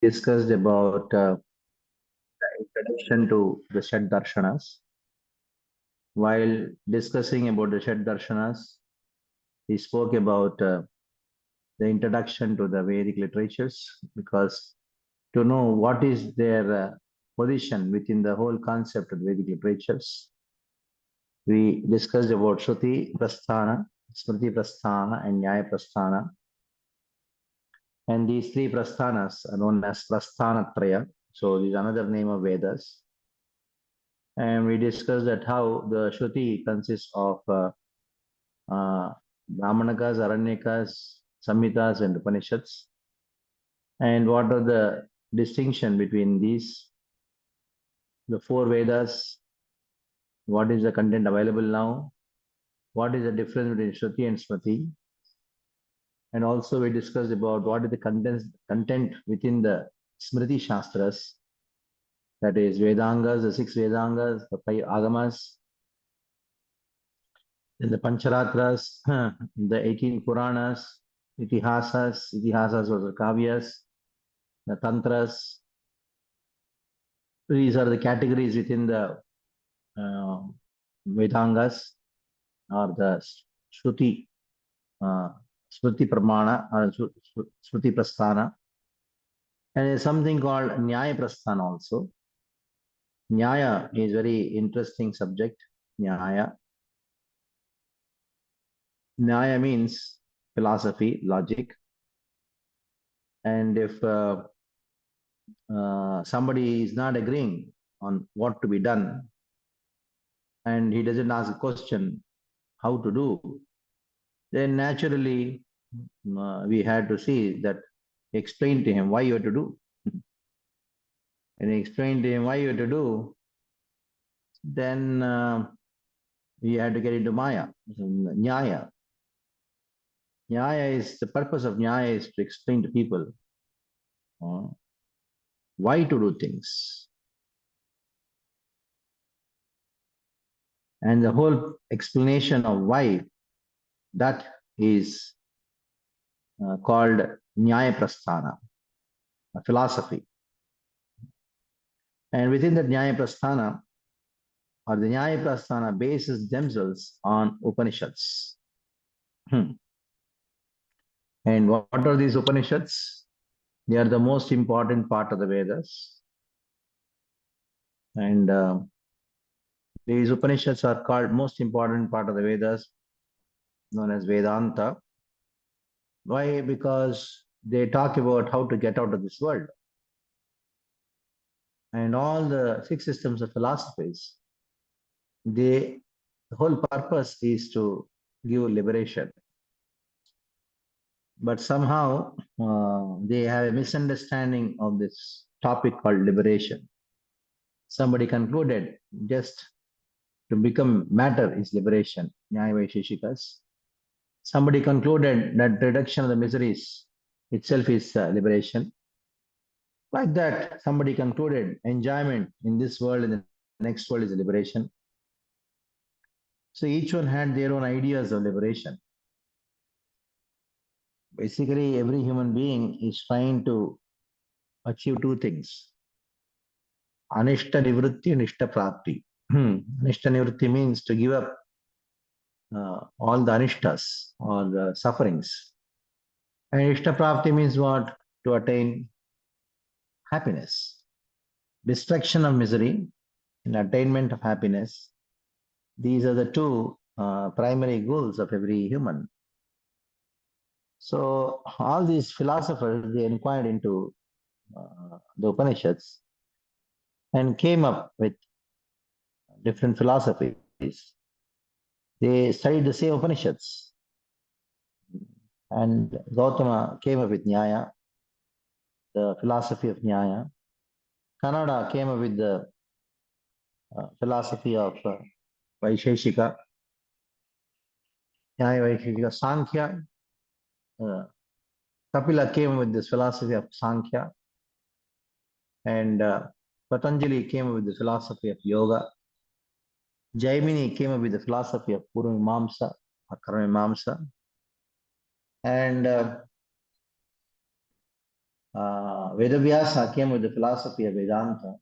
discussed about the introduction to the Ṣad-darśanas. While discussing about the Ṣad-darśanas, we spoke about the introduction to the Vedic literatures, because to know what is their position within the whole concept of Vedic literatures, we discussed about Shruti Prasthana, Smriti Prasthana, and Nyaya Prasthana. And these three prasthanas are known as Prasthana-traya. So this is another name of Vedas. And we discussed that how the Shruti consists of Brahmanakas, Aranyakas, Samhitas, and Upanishads. And what are the distinction between these? The four Vedas, what is the content available now? What is the difference between Shruti and Smriti? And also we discussed about what is the content within the Smriti Shastras, that is Vedangas, the 6 Vedangas, the 5 Agamas, then the Pancharatras, the 18 Puranas, Itihasas was the Kavyas, the Tantras. These are the categories within the Vedangas or the Shruti, Smriti Pramana or Shruti Prasthana. And there's something called Nyaya Prasthana also. Nyaya is very interesting subject. Nyaya means philosophy, logic. And if somebody is not agreeing on what to be done, and he doesn't ask a question how to do, then naturally we had to see that, explain to him why you have to do. And explain to him why you have to do, then we had to get into Maya, Nyaya. Nyaya is, the purpose of Nyaya is to explain to people why to do things. And the whole explanation of why, that is called Nyaya Prasthana, a philosophy. And within the Nyaya Prasthana, or the Nyaya Prasthana bases themselves on Upanishads. And what are these Upanishads? They are the most important part of the Vedas. And these Upanishads are called most important part of the Vedas, known as Vedanta. Why? Because they talk about how to get out of this world. And all the 6 systems of philosophies, the whole purpose is to give liberation. But somehow they have a misunderstanding of this topic called liberation. Somebody concluded just to become matter is liberation, Nyaya Vaisheshikas. Somebody concluded that reduction of the miseries itself is liberation. Like that, somebody concluded enjoyment in this world and the next world is liberation. So each one had their own ideas of liberation. Basically, every human being is trying to achieve 2 things: Anishta Nivritti and Ishta Prapti. Anishta Nivritti means to give up all the anishtas, all the sufferings. And Ishta Prapti means what? To attain happiness. Destruction of misery and attainment of happiness. These are the 2 primary goals of every human. So all these philosophers, they inquired into the Upanishads and came up with different philosophies. They studied the same Upanishads. And Gautama came up with Nyaya, the philosophy of Nyaya. Kannada came up with the philosophy of Vaisheshika, Nyaya Vaisheshika. Sankhya, Kapila came up with this philosophy of Sankhya. And Patanjali came up with the philosophy of yoga. Jaimini came up with the philosophy of Purvamimamsa or Karmamimamsa. And Vedavyasa came with the philosophy of Vedanta,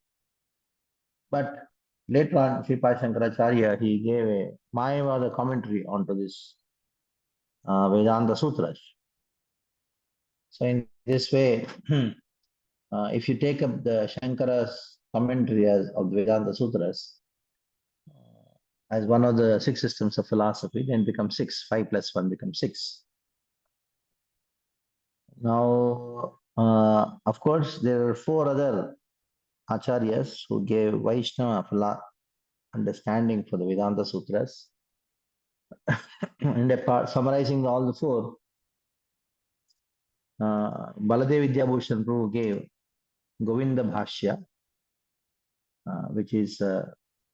but later on, Srila Shankaracharya, he gave a Mayavada commentary onto this Vedanta Sutras. So in this way, if you take up the Shankara's commentary of the Vedanta Sutras as one of the six systems of philosophy, then it becomes six. 5 plus 1 becomes 6. Now, of course, there are 4 other acharyas who gave Vaishnava understanding for the Vedanta Sutras. And summarizing all the 4, Baladev Vidyabhushan Prabhu gave Govinda Bhashya, which is the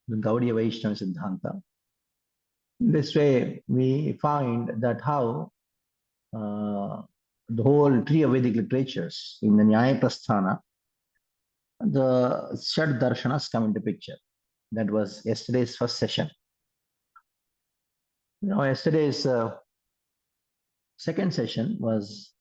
Gaudiya Vaishnava Siddhanta. In this way, we find that how the whole tree of Vedic literatures in the Nyaya Prasthana, the Ṣad-darśanas come into picture. That was yesterday's first session. Yesterday's second session was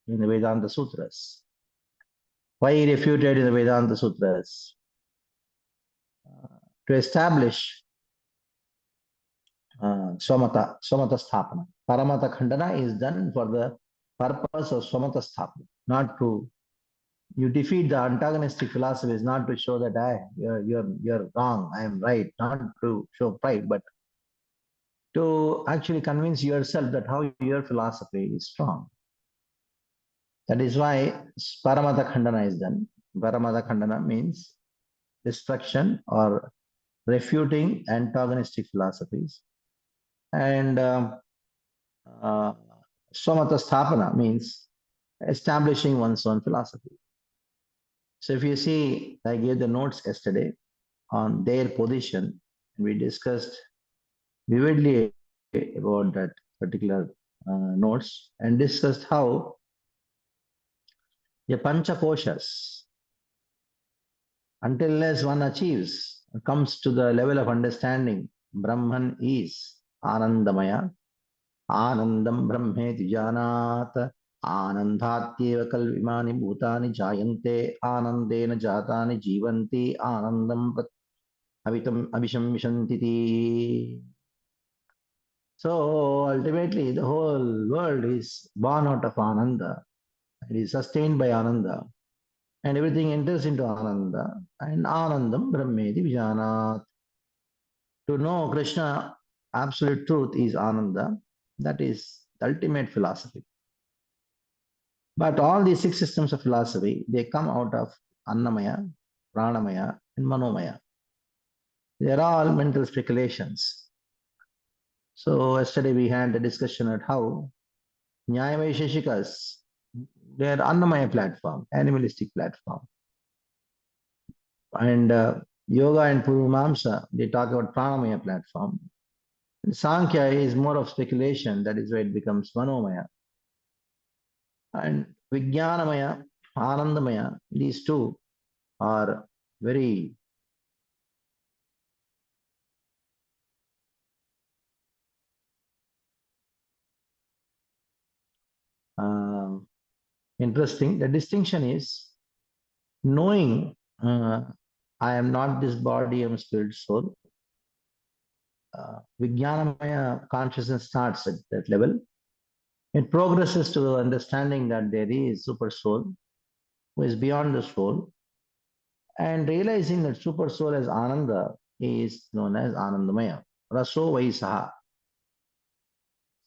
in the Vedanta Sutras. Why he refuted in the Vedanta Sutras? To establish Swamata Sthapana. Paramata Khandana is done for the purpose of Swamata Sthapana, not to, you defeat the antagonistic philosophy is not to show that you're wrong, I am right, not to show pride, but to actually convince yourself that how your philosophy is strong. That is why Paramata Khandana is done. Paramata Khandana means destruction or refuting antagonistic philosophies. And Swamata Sthapana means establishing one's own philosophy. So if you see, I gave the notes yesterday on their position. We discussed vividly about that particular notes and discussed how the Pancha Koshas, until one achieves, comes to the level of understanding, Brahman is Anandamaya, Anandam Brahmeti Janat, Anandhatyeva Kalvimani Bhutani Jayante, Anandena Jatani Jivanti, Anandam Avitam Abhishamishantiti. So ultimately, the whole world is born out of Ananda. It is sustained by Ananda. And everything enters into Ananda. And Anandam Brahmeti Vijanat. To know Krishna, absolute truth is Ananda. That is the ultimate philosophy. But all these 6 systems of philosophy, they come out of Annamaya, Pranamaya, and Manomaya. They are all mental speculations. So yesterday we had a discussion at how Nyaya Vaisheshikas, they are Annamaya platform, animalistic platform. And Yoga and Purvamamsa, they talk about Pranamaya platform. And Sankhya is more of speculation, that is why it becomes Manomaya. And Vijnanamaya, Anandamaya, these two are very interesting. The distinction is knowing I am not this body, I am spirit soul. Vijnanamaya consciousness starts at that level. It progresses to understanding that there is super soul who is beyond the soul, and realizing that super soul as Ananda is known as Anandamaya. Raso Vaisaha.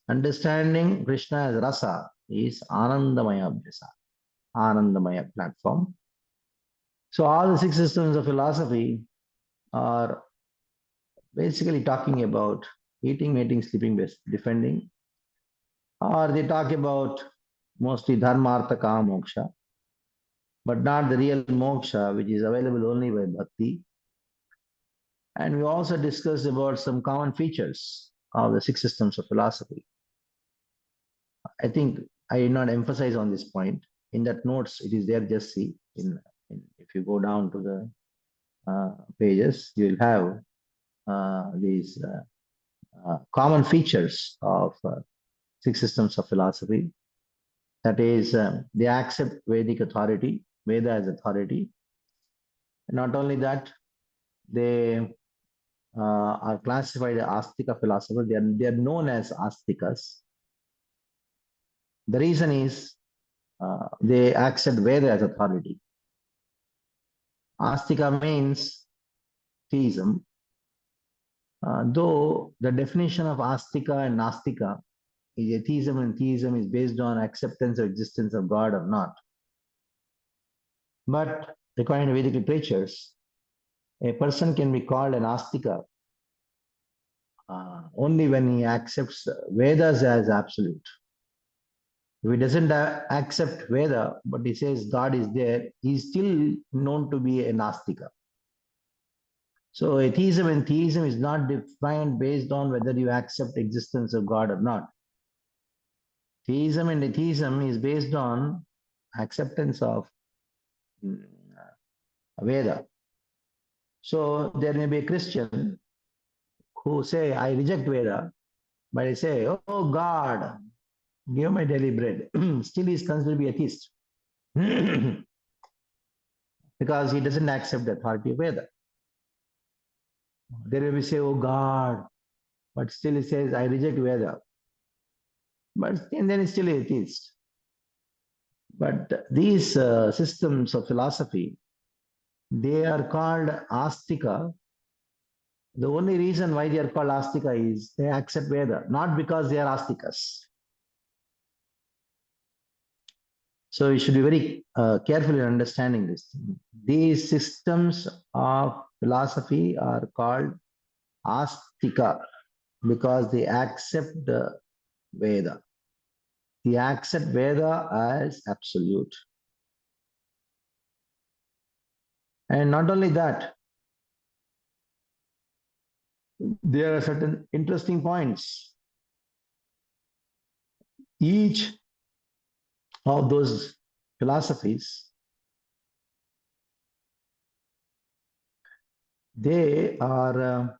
Understanding Krishna as Rasa is Anandamaya Abhyasa, Anandamaya platform. So all the 6 systems of philosophy are basically talking about eating, mating, sleeping, defending, or they talk about mostly dharma, artha, kama, moksha, but not the real moksha, which is available only by bhakti. And we also discussed about some common features of the 6 systems of philosophy. I think I did not emphasize on this point. in that notes, it is there, just see. If you go down to the pages, you will have these common features of six systems of philosophy. That is, they accept Vedic authority, Veda as authority. And not only that, they are classified as Astika philosophers. They are known as Astikas. The reason is they accept Veda as authority. Astika means theism. Though the definition of Astika and Nastika is atheism, and theism is based on acceptance of existence of God or not. But according to Vedic literatures, a person can be called an Astika only when he accepts Vedas as absolute. If he doesn't accept Veda, but he says God is there, he is still known to be a Nastika. So atheism and theism is not defined based on whether you accept existence of God or not. Theism and atheism is based on acceptance of Veda. So there may be a Christian who say, I reject Veda, but I say, oh God, give my daily bread. Still he is considered to be atheist. Because he doesn't accept the authority of Veda. There may be say, oh God, but still he says, I reject Veda. But and then he's still atheist. But these systems of philosophy, they are called Astika. The only reason why they are called Astika is they accept Veda, not because they are Astikas. So you should be very careful in understanding this. These systems of philosophy are called Astika because they accept the Veda. They accept Veda as absolute. And not only that, there are certain interesting points. Each of those philosophies, they are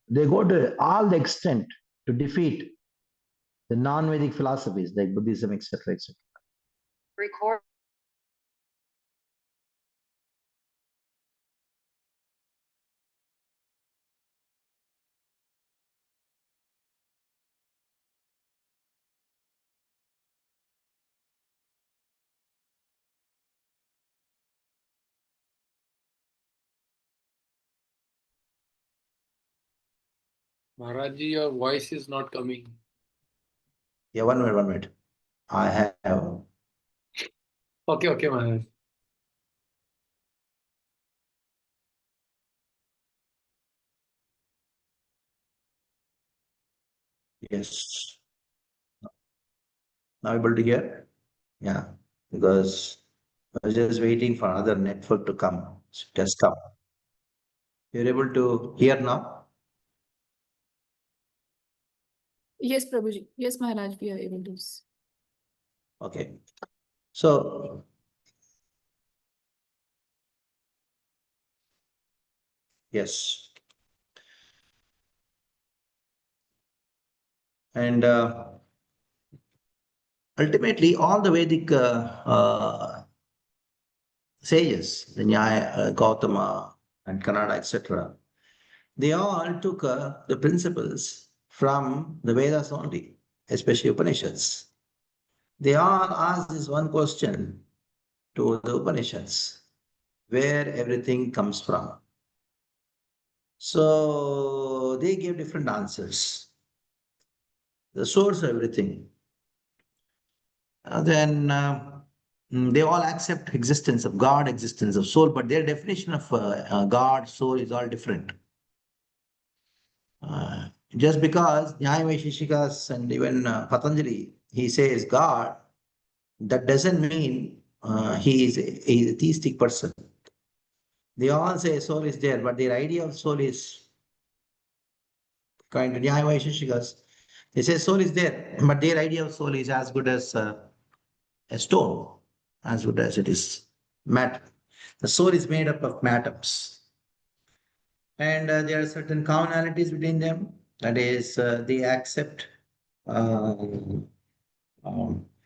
they go to all the extent to defeat the non-Vedic philosophies like Buddhism, etc., etc. Record. Maharajji, your voice is not coming. Yeah, 1 minute, 1 minute. I have. Okay, Maharaj. Yes. Now able to hear? Yeah, because I was just waiting for another network to come. It has come. You're able to hear now? Yes, Prabhuji. Yes, Maharaj, we are able to. Okay. So, yes. And ultimately, all the Vedic sages, the Nyaya, Gautama, and Kannada, etc., they all took the principles from the Vedas only, especially Upanishads. They all asked this one question to the Upanishads, where everything comes from. So they gave different answers. The source of everything. Then they all accept existence of God, existence of soul, but their definition of God, soul is all different. Just because Nyaya Vaisheshikas and even Patanjali, he says God, that doesn't mean he is a theistic person. They all say soul is there, but their idea of soul is kind of Nyaya Vaisheshikas. They say soul is there, but their idea of soul is as good as a stone, as good as it is matter. The soul is made up of atoms. And there are certain commonalities between them. That is, they accept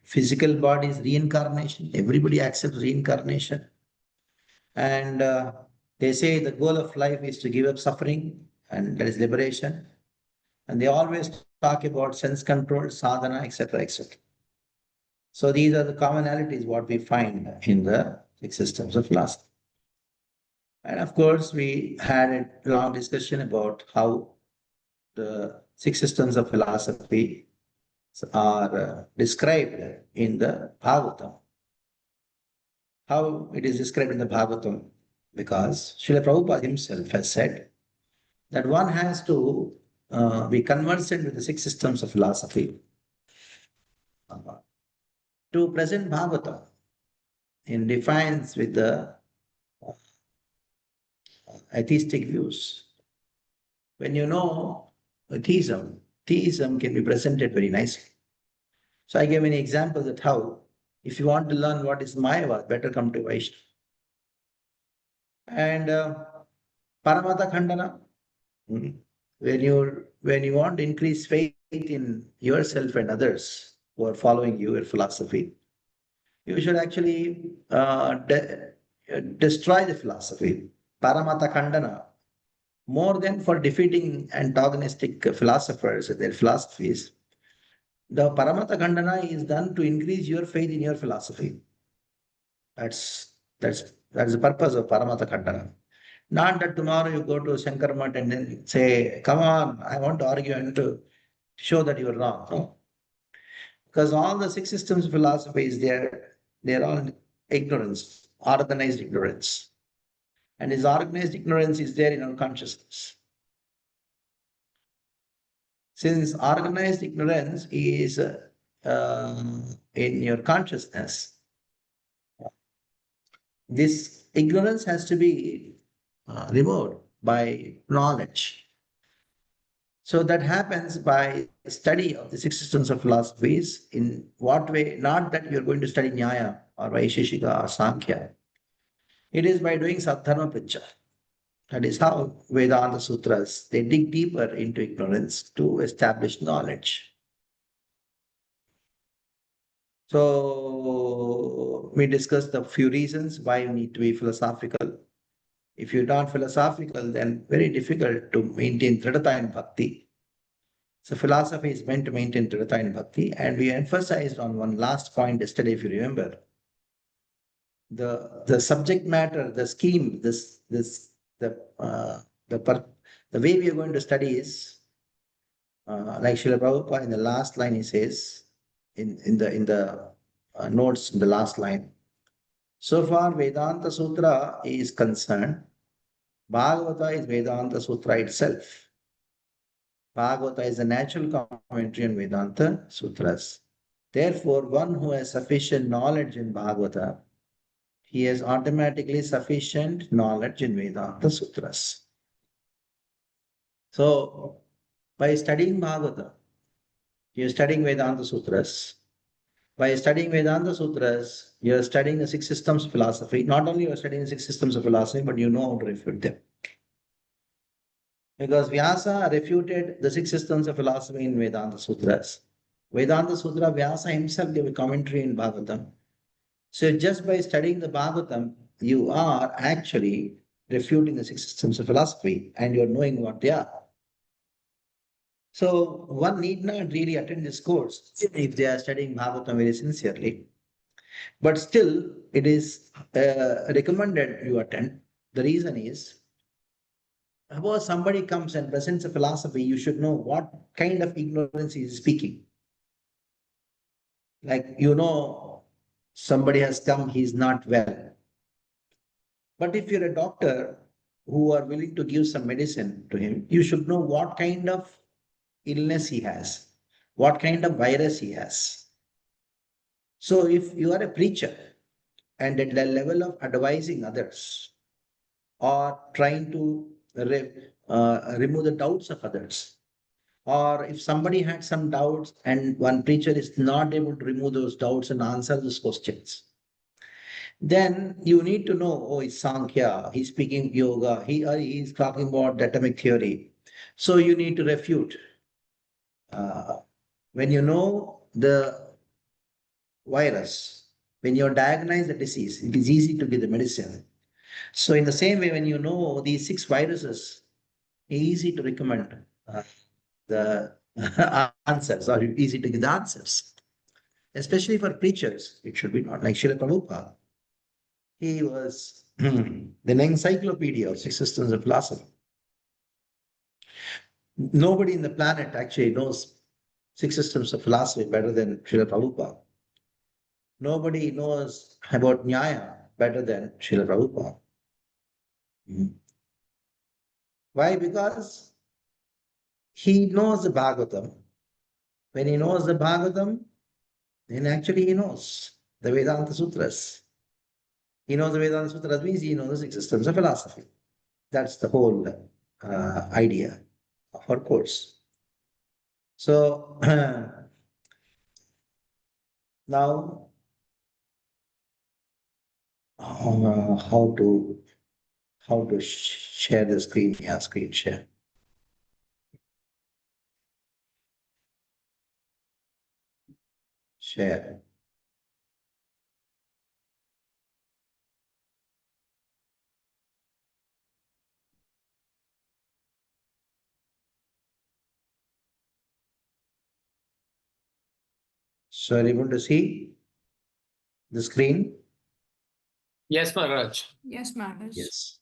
physical bodies, reincarnation. Everybody accepts reincarnation. And they say the goal of life is to give up suffering, and that is liberation. And they always talk about sense control, sadhana, etc., etc. So these are the commonalities what we find in the six systems of philosophy. And of course, we had a long discussion about how the six systems of philosophy are described in the Bhagavatam. How it is described in the Bhagavatam, because Srila Prabhupada himself has said that one has to be conversant with the six systems of philosophy to present Bhagavatam in defiance with the atheistic views. When you know theism can be presented very nicely. So I gave many examples of how, if you want to learn what is Mayavad, better come to Vaishnava. And Paramata Khandana, when you want to increase faith in yourself and others who are following your philosophy, you should actually destroy the philosophy. Paramata Khandana, more than for defeating antagonistic philosophers and their philosophies, the Paramata Khandana is done to increase your faith in your philosophy. That's the purpose of Paramata Khandana. Not that tomorrow you go to Shankar Math and then say, come on, I want to argue and to show that you are wrong. No. Because all the six systems of philosophy is there, they're all ignorance, organized ignorance. And this organized ignorance is there in our consciousness. Since organized ignorance is in your consciousness, this ignorance has to be removed by knowledge. So that happens by study of the six systems of philosophies. In what way? Not that you're going to study Nyaya or Vaisheshika or Sankhya. It is by doing Sadharma Pracha. That is how Vedanta Sutras, they dig deeper into ignorance to establish knowledge. So we discussed a few reasons why you need to be philosophical. If you're not philosophical, then very difficult to maintain Tridhata in Bhakti. So philosophy is meant to maintain Tridhata in Bhakti, and we emphasized on one last point yesterday, if you remember. The subject matter, the scheme, the way we are going to study is like Srila Prabhupada in the last line he says in the notes in the last line. So far Vedanta Sutra is concerned, Bhagavata is Vedanta Sutra itself. Bhagavata is a natural commentary on Vedanta Sutras. Therefore, one who has sufficient knowledge in Bhagavata, he has automatically sufficient knowledge in Vedanta Sutras. So, by studying Bhagavata, you are studying Vedanta Sutras. By studying Vedanta Sutras, you are studying the six systems of philosophy. Not only you are studying the six systems of philosophy, but you know how to refute them. Because Vyasa refuted the six systems of philosophy in Vedanta Sutras. Vedanta Sutra, Vyasa himself gave a commentary in Bhagavatam. So just by studying the Bhagavatam, you are actually refuting the six systems of philosophy and you're knowing what they are. So one need not really attend this course if they are studying Bhagavatam very sincerely. But still, it is recommended you attend. The reason is, suppose somebody comes and presents a philosophy, you should know what kind of ignorance he is speaking. Like, you know, somebody has come, he is not well. But if you're a doctor who are willing to give some medicine to him, you should know what kind of illness he has, what kind of virus he has. So if you are a preacher and at the level of advising others or trying to remove the doubts of others, Or if somebody had some doubts and one preacher is not able to remove those doubts and answer those questions, then you need to know, oh, it's Sankhya, he's speaking yoga, he's talking about atomic theory. So you need to refute. When you know the virus, when you diagnose the disease, it is easy to give the medicine. So in the same way, when you know these 6 viruses, easy to recommend the answers, or easy to give the answers. Especially for preachers, it should be not like Srila Prabhupada. He was the encyclopedia of 6 systems of philosophy. Nobody in the planet actually knows 6 systems of philosophy better than Srila Prabhupada. Nobody knows about Nyaya better than Srila Prabhupada. Why? Because he knows the Bhagavatam. When he knows the Bhagavatam, then actually he knows the Vedanta Sutras. He knows the Vedanta Sutras means he knows the 6 systems of philosophy. That's the whole idea of our course. So now, how to share the screen? Yeah, screen share. Share. So are you able to see the screen? Yes, Maharaj. Yes, Maharaj. Yes.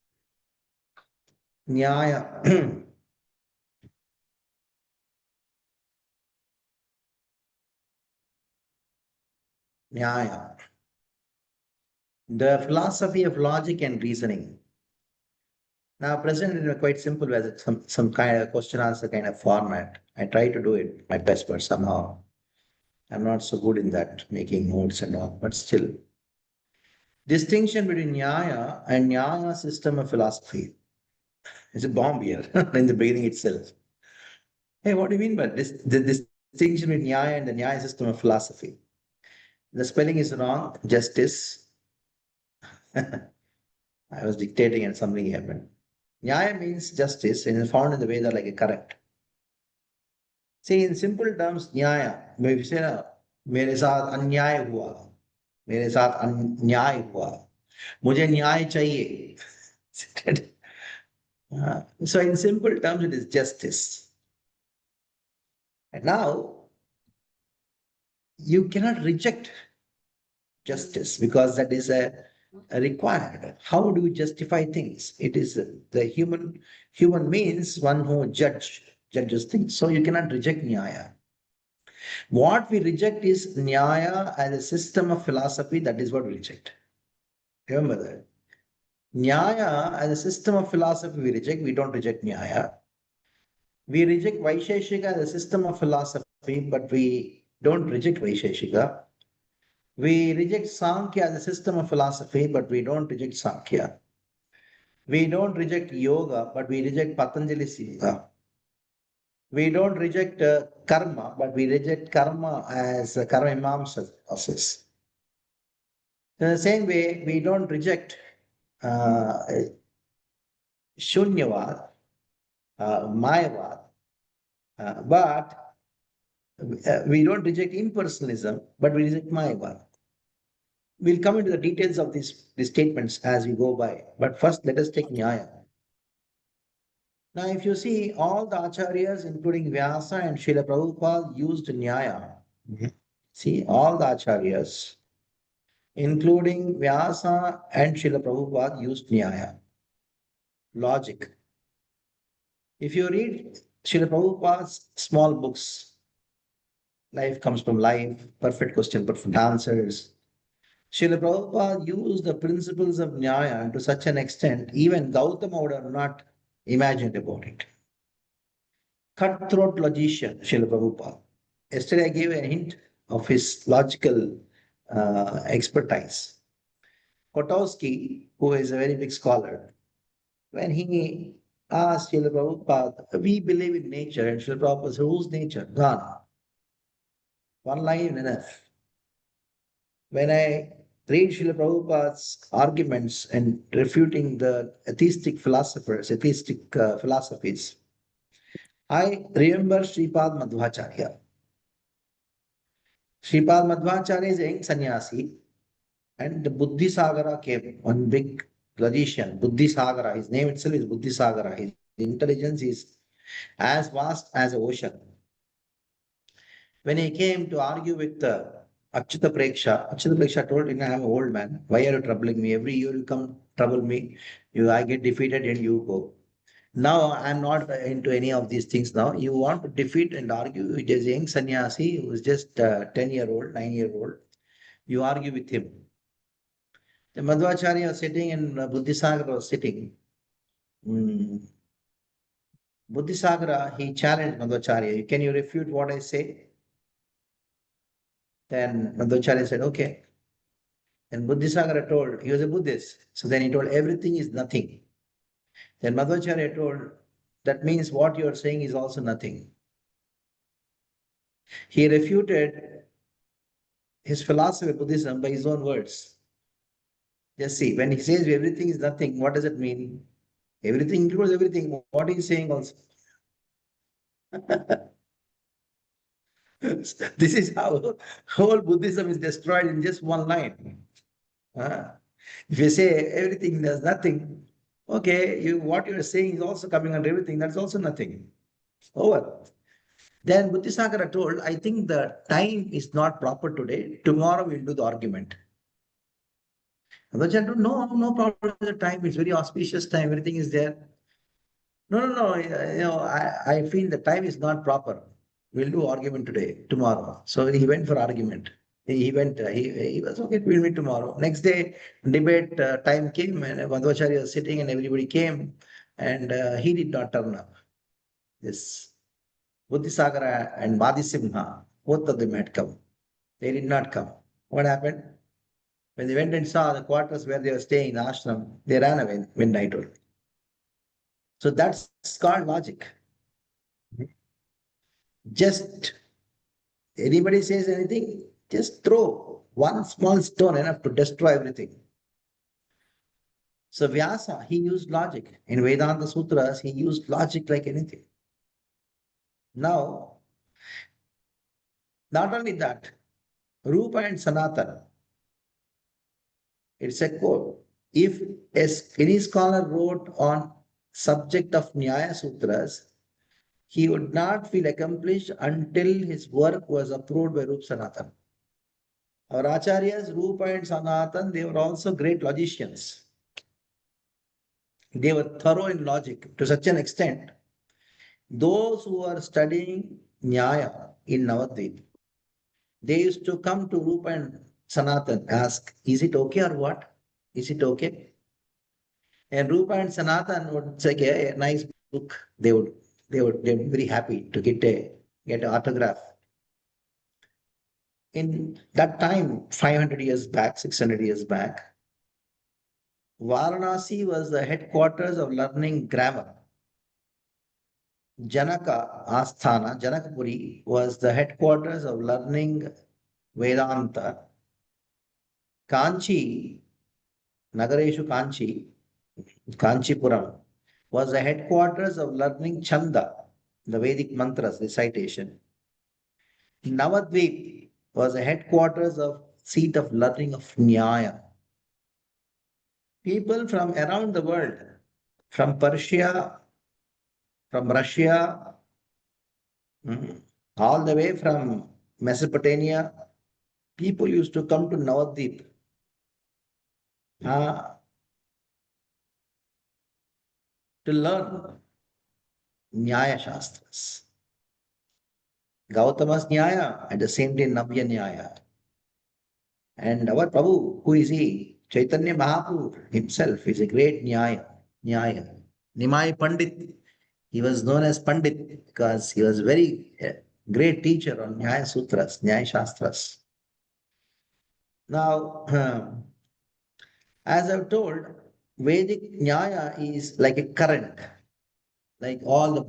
Nyaya. Nyaya. The philosophy of logic and reasoning. Now presented in a quite simple way, some kind of question answer kind of format. I try to do it my best, but somehow I'm not so good in that, making notes and all, but still. Distinction between Nyaya and Nyaya system of philosophy. It's a bomb here in the beginning itself. Hey, what do you mean by this? The distinction between Nyaya and the Nyaya system of philosophy. The spelling is wrong, justice. I was dictating and something happened. Nyaya means justice and is found in the Veda like a correct. See, in simple terms, Nyaya, maybe say, मेरे साथ अन्याय हुआ, मेरे साथ अन्याय हुआ, मुझे न्याय चाहिए. So in simple terms, it is justice. And now, you cannot reject justice because that is a required. How do you justify things? It is the human means one who judges things. So you cannot reject Nyaya. What we reject is Nyaya as a system of philosophy. That is what we reject. Remember that. Nyaya as a system of philosophy we reject. We don't reject Nyaya. We reject Vaisheshika as a system of philosophy, but we don't reject Vaisheshika. We reject Sankhya as a system of philosophy, but we don't reject Sankhya. We don't reject yoga, but we reject Patanjali's yoga. We don't reject karma, but we reject karma as a karma mimamsa process. In the same way, we don't reject Shunyavad, Mayavad, but we don't reject impersonalism, but we reject Mayavad. We'll come into the details of these statements as we go by. But first, let us take Nyaya. Now, if you see, all the acharyas, including Vyasa and Srila Prabhupada, used Nyaya. See, all the acharyas, including Vyasa and Srila Prabhupada, used Nyaya. Logic. If you read Srila Prabhupada's small books, Life Comes from Life, Perfect Question, Perfect Answers, Srila Prabhupada used the principles of Nyaya to such an extent, even Gautama would have not imagined about it. Cutthroat logician, Srila Prabhupada. Yesterday I gave a hint of his logical expertise. Kotowski, who is a very big scholar, when he asked Srila Prabhupada, we believe in nature, and Srila Prabhupada said, whose nature? Gone. One line enough. When I read Srila Prabhupada's arguments and refuting the atheistic philosophers, atheistic philosophies, I remember Sripad Madhvacharya. Sripad Madhvacharya is a young sannyasi, and the Buddhisagara came, one big logician, Buddhisagara. His name itself is Buddhisagara. His intelligence is as vast as the ocean. When he came to argue with Achyuta Preksha told him, I am an old man. Why are you troubling me? Every year you come trouble me. I get defeated and you go. Now I'm not into any of these things now. You want to defeat and argue with a young sannyasi who is just 10-year-old, 9-year-old. You argue with him. The Madhvacharya was sitting and Buddhisagara was sitting. Buddhisagara, he challenged Madhvacharya, can you refute what I say? Then Madhvacharya said, okay. And Buddhisagara told, he was a Buddhist. So then he told, everything is nothing. Then Madhvacharya told, that means what you are saying is also nothing. He refuted his philosophy of Buddhism by his own words. Just see, when he says everything is nothing, what does it mean? Everything includes everything. What he's saying also. This is how whole Buddhism is destroyed in just one line. If you say everything, there's nothing, okay, what you're saying is also coming under everything, that's also nothing. Over. Then Buddhisagara told, I think the time is not proper today. Tomorrow we'll do the argument. Advaita told, no problem with the time. It's very auspicious time. Everything is there. No. I feel the time is not proper. We'll do argument today, tomorrow. So he went for argument. He was okay, we'll meet tomorrow. Next day, debate time came and Madhvacharya was sitting and everybody came and he did not turn up. Yes. Buddhisagara and Madhisimha, both of them had come. They did not come. What happened? When they went and saw the quarters where they were staying in the ashram, they ran away midnight only. So that's called logic. Just anybody says anything, just throw one small stone enough to destroy everything. So Vyasa, he used logic. In Vedanta Sutras, he used logic like anything. Now, not only that, Rupa and Sanatana, it's a quote. If any scholar wrote on subject of Nyaya Sutras, he would not feel accomplished until his work was approved by Rupa Sanatana. Our Acharyas, Rupa and Sanatana, they were also great logicians. They were thorough in logic to such an extent. Those who are studying Nyaya in Navadvip, they used to come to Rupa and Sanatana, ask, is it okay or what? Is it okay? And Rupa and Sanatana would say, a nice book. They would be very happy to get an autograph. In that time, 500 years back, 600 years back, Varanasi was the headquarters of learning grammar. Janakapuri was the headquarters of learning Vedanta. Kanchi, Nagareshu Kanchipuram, was the headquarters of learning Chanda, the Vedic mantras, recitation. Navadvip was the headquarters of seat of learning of Nyaya. People from around the world, from Persia, from Russia, all the way from Mesopotamia, people used to come to Navadvip to learn Nyaya Shastras. Gautama's Nyaya, at the same time Navya Nyaya. And our Prabhu, who is he? Chaitanya Mahaprabhu himself is a great Nyaya. Nimai Pandit. He was known as Pandit because he was very great teacher on Nyaya Sutras, Nyaya Shastras. Now, as I've told, Vedic Nyaya is like a current. Like all the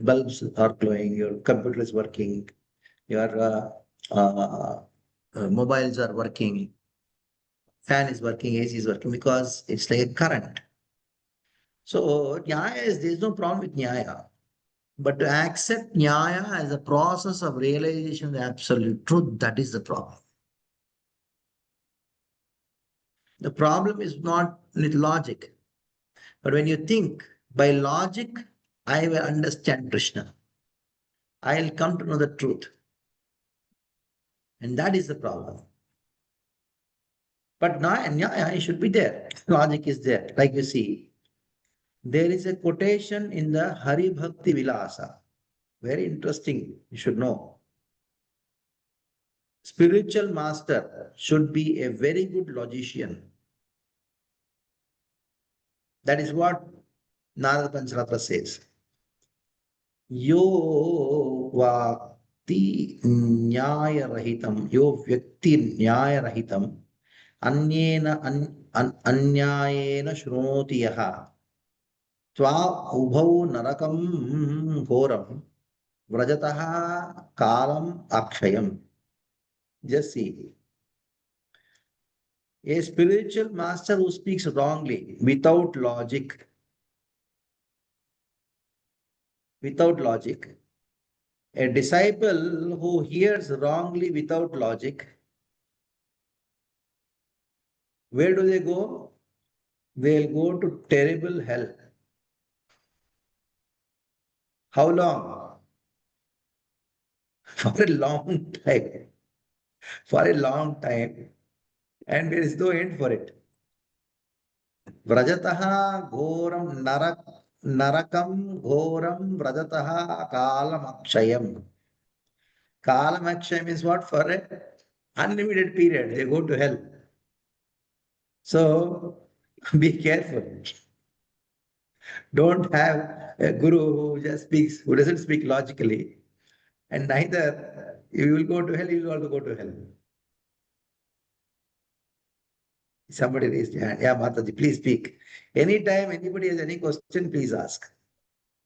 bulbs are glowing, your computer is working, your mobiles are working, fan is working, AC is working because it's like a current. So Nyaya is, there's no problem with Nyaya. But to accept Nyaya as a process of realization of the absolute truth, that is the problem. The problem is not with logic. But when you think by logic, I will understand Krishna. I'll come to know the truth. And that is the problem. But Nyaya should be there. Logic is there. Like you see, there is a quotation in the Hari Bhakti Vilasa. Very interesting, you should know. Spiritual master should be a very good logician. That is what Narada Pancharatra says. Yo vakti nyaya rahitam, yo vyakti nyaya rahitam, anyena anyayena shrunoti yaha, tva ubhau narakam ghoram, vrajataha kalam akshayam. Just see. A spiritual master who speaks wrongly, without logic, a disciple who hears wrongly without logic, where do they go? They'll go to terrible hell. How long? For a long time. For a long time. And there is no end for it. Vrajataha ghoram narakam ghoram vrajataha kalam akshayam. Kalam akshayam is what? For an unlimited period. They go to hell. So be careful. Don't have a guru who just speaks, who doesn't speak logically, and neither you will go to hell, you will also go to hell. Somebody raised your hand. Yeah, Mataji, please speak. Anytime anybody has any question, please ask.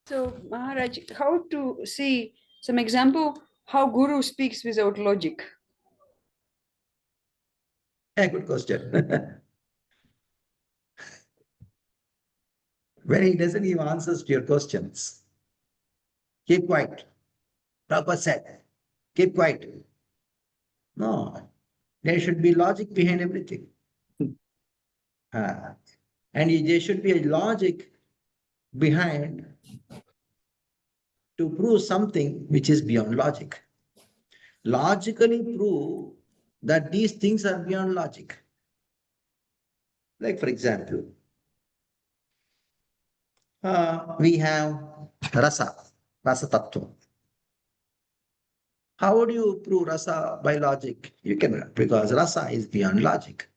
So, Maharaj, how to see some example how Guru speaks without logic? Yeah, good question. When he doesn't give answers to your questions, keep quiet. Prabhupada said, keep quiet. No, there should be logic behind everything. And there should be a logic behind to prove something which is beyond logic. Logically prove that these things are beyond logic. Like, for example, we have rasa tattva. How would you prove rasa by logic? You cannot, because rasa is beyond logic.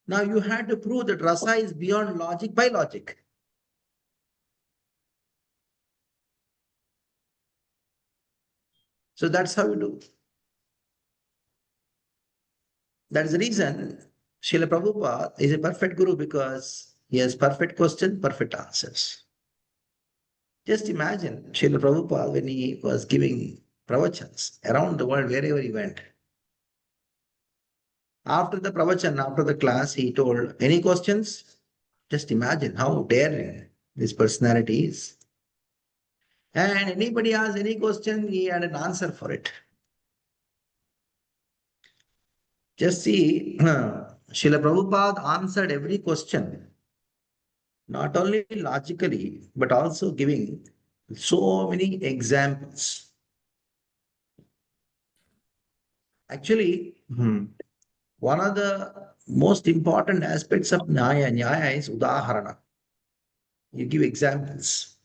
Now you had to prove that rasa is beyond logic by logic. So that's how you do. That is the reason Srila Prabhupada is a perfect guru, because he has perfect questions, perfect answers. Just imagine Srila Prabhupada when he was giving pravachans around the world, wherever he went. After the pravachan, after the class, he told, any questions? Just imagine how daring this personality is. And anybody asks any question, he had an answer for it. Just see, Srila Prabhupada answered every question, not only logically, but also giving so many examples. Actually, one of the most important aspects of Nyaya is Udaharana. You give examples.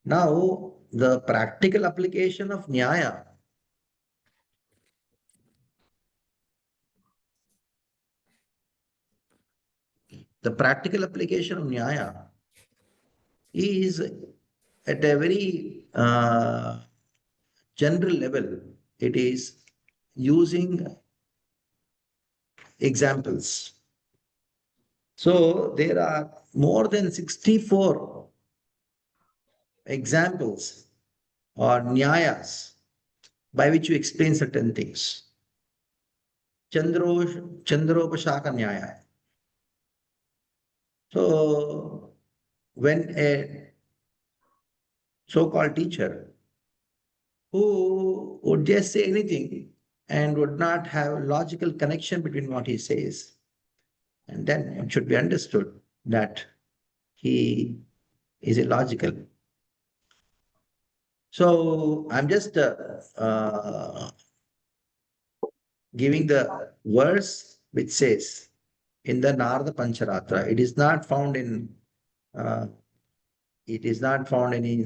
Now, the practical application of Nyaya is at a very general level. It is using examples. So there are more than 64 examples or nyayas by which you explain certain things. Chandropashaka Nyaya. So when a so-called teacher who would just say anything and would not have a logical connection between what he says, and then it should be understood that he is illogical. So I'm just giving the verse which says in the Narada Pancharatra. It is not found in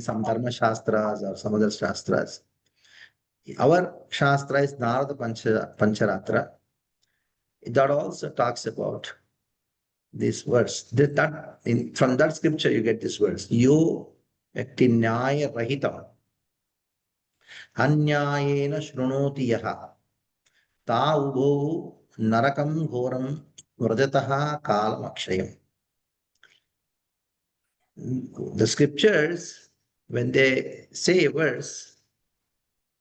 some Dharma Shastras or some other Shastras. Our Shastra is Narada Pancharatra. That also talks about this verse. From that scripture, you get this verse. Yo Yakti Nyaya Rahitam Anyayena Shrunoti Yaha Ta Ubho Narakam Ghoram Vrajataha Kalam Akshayam. The scriptures, when they say a verse,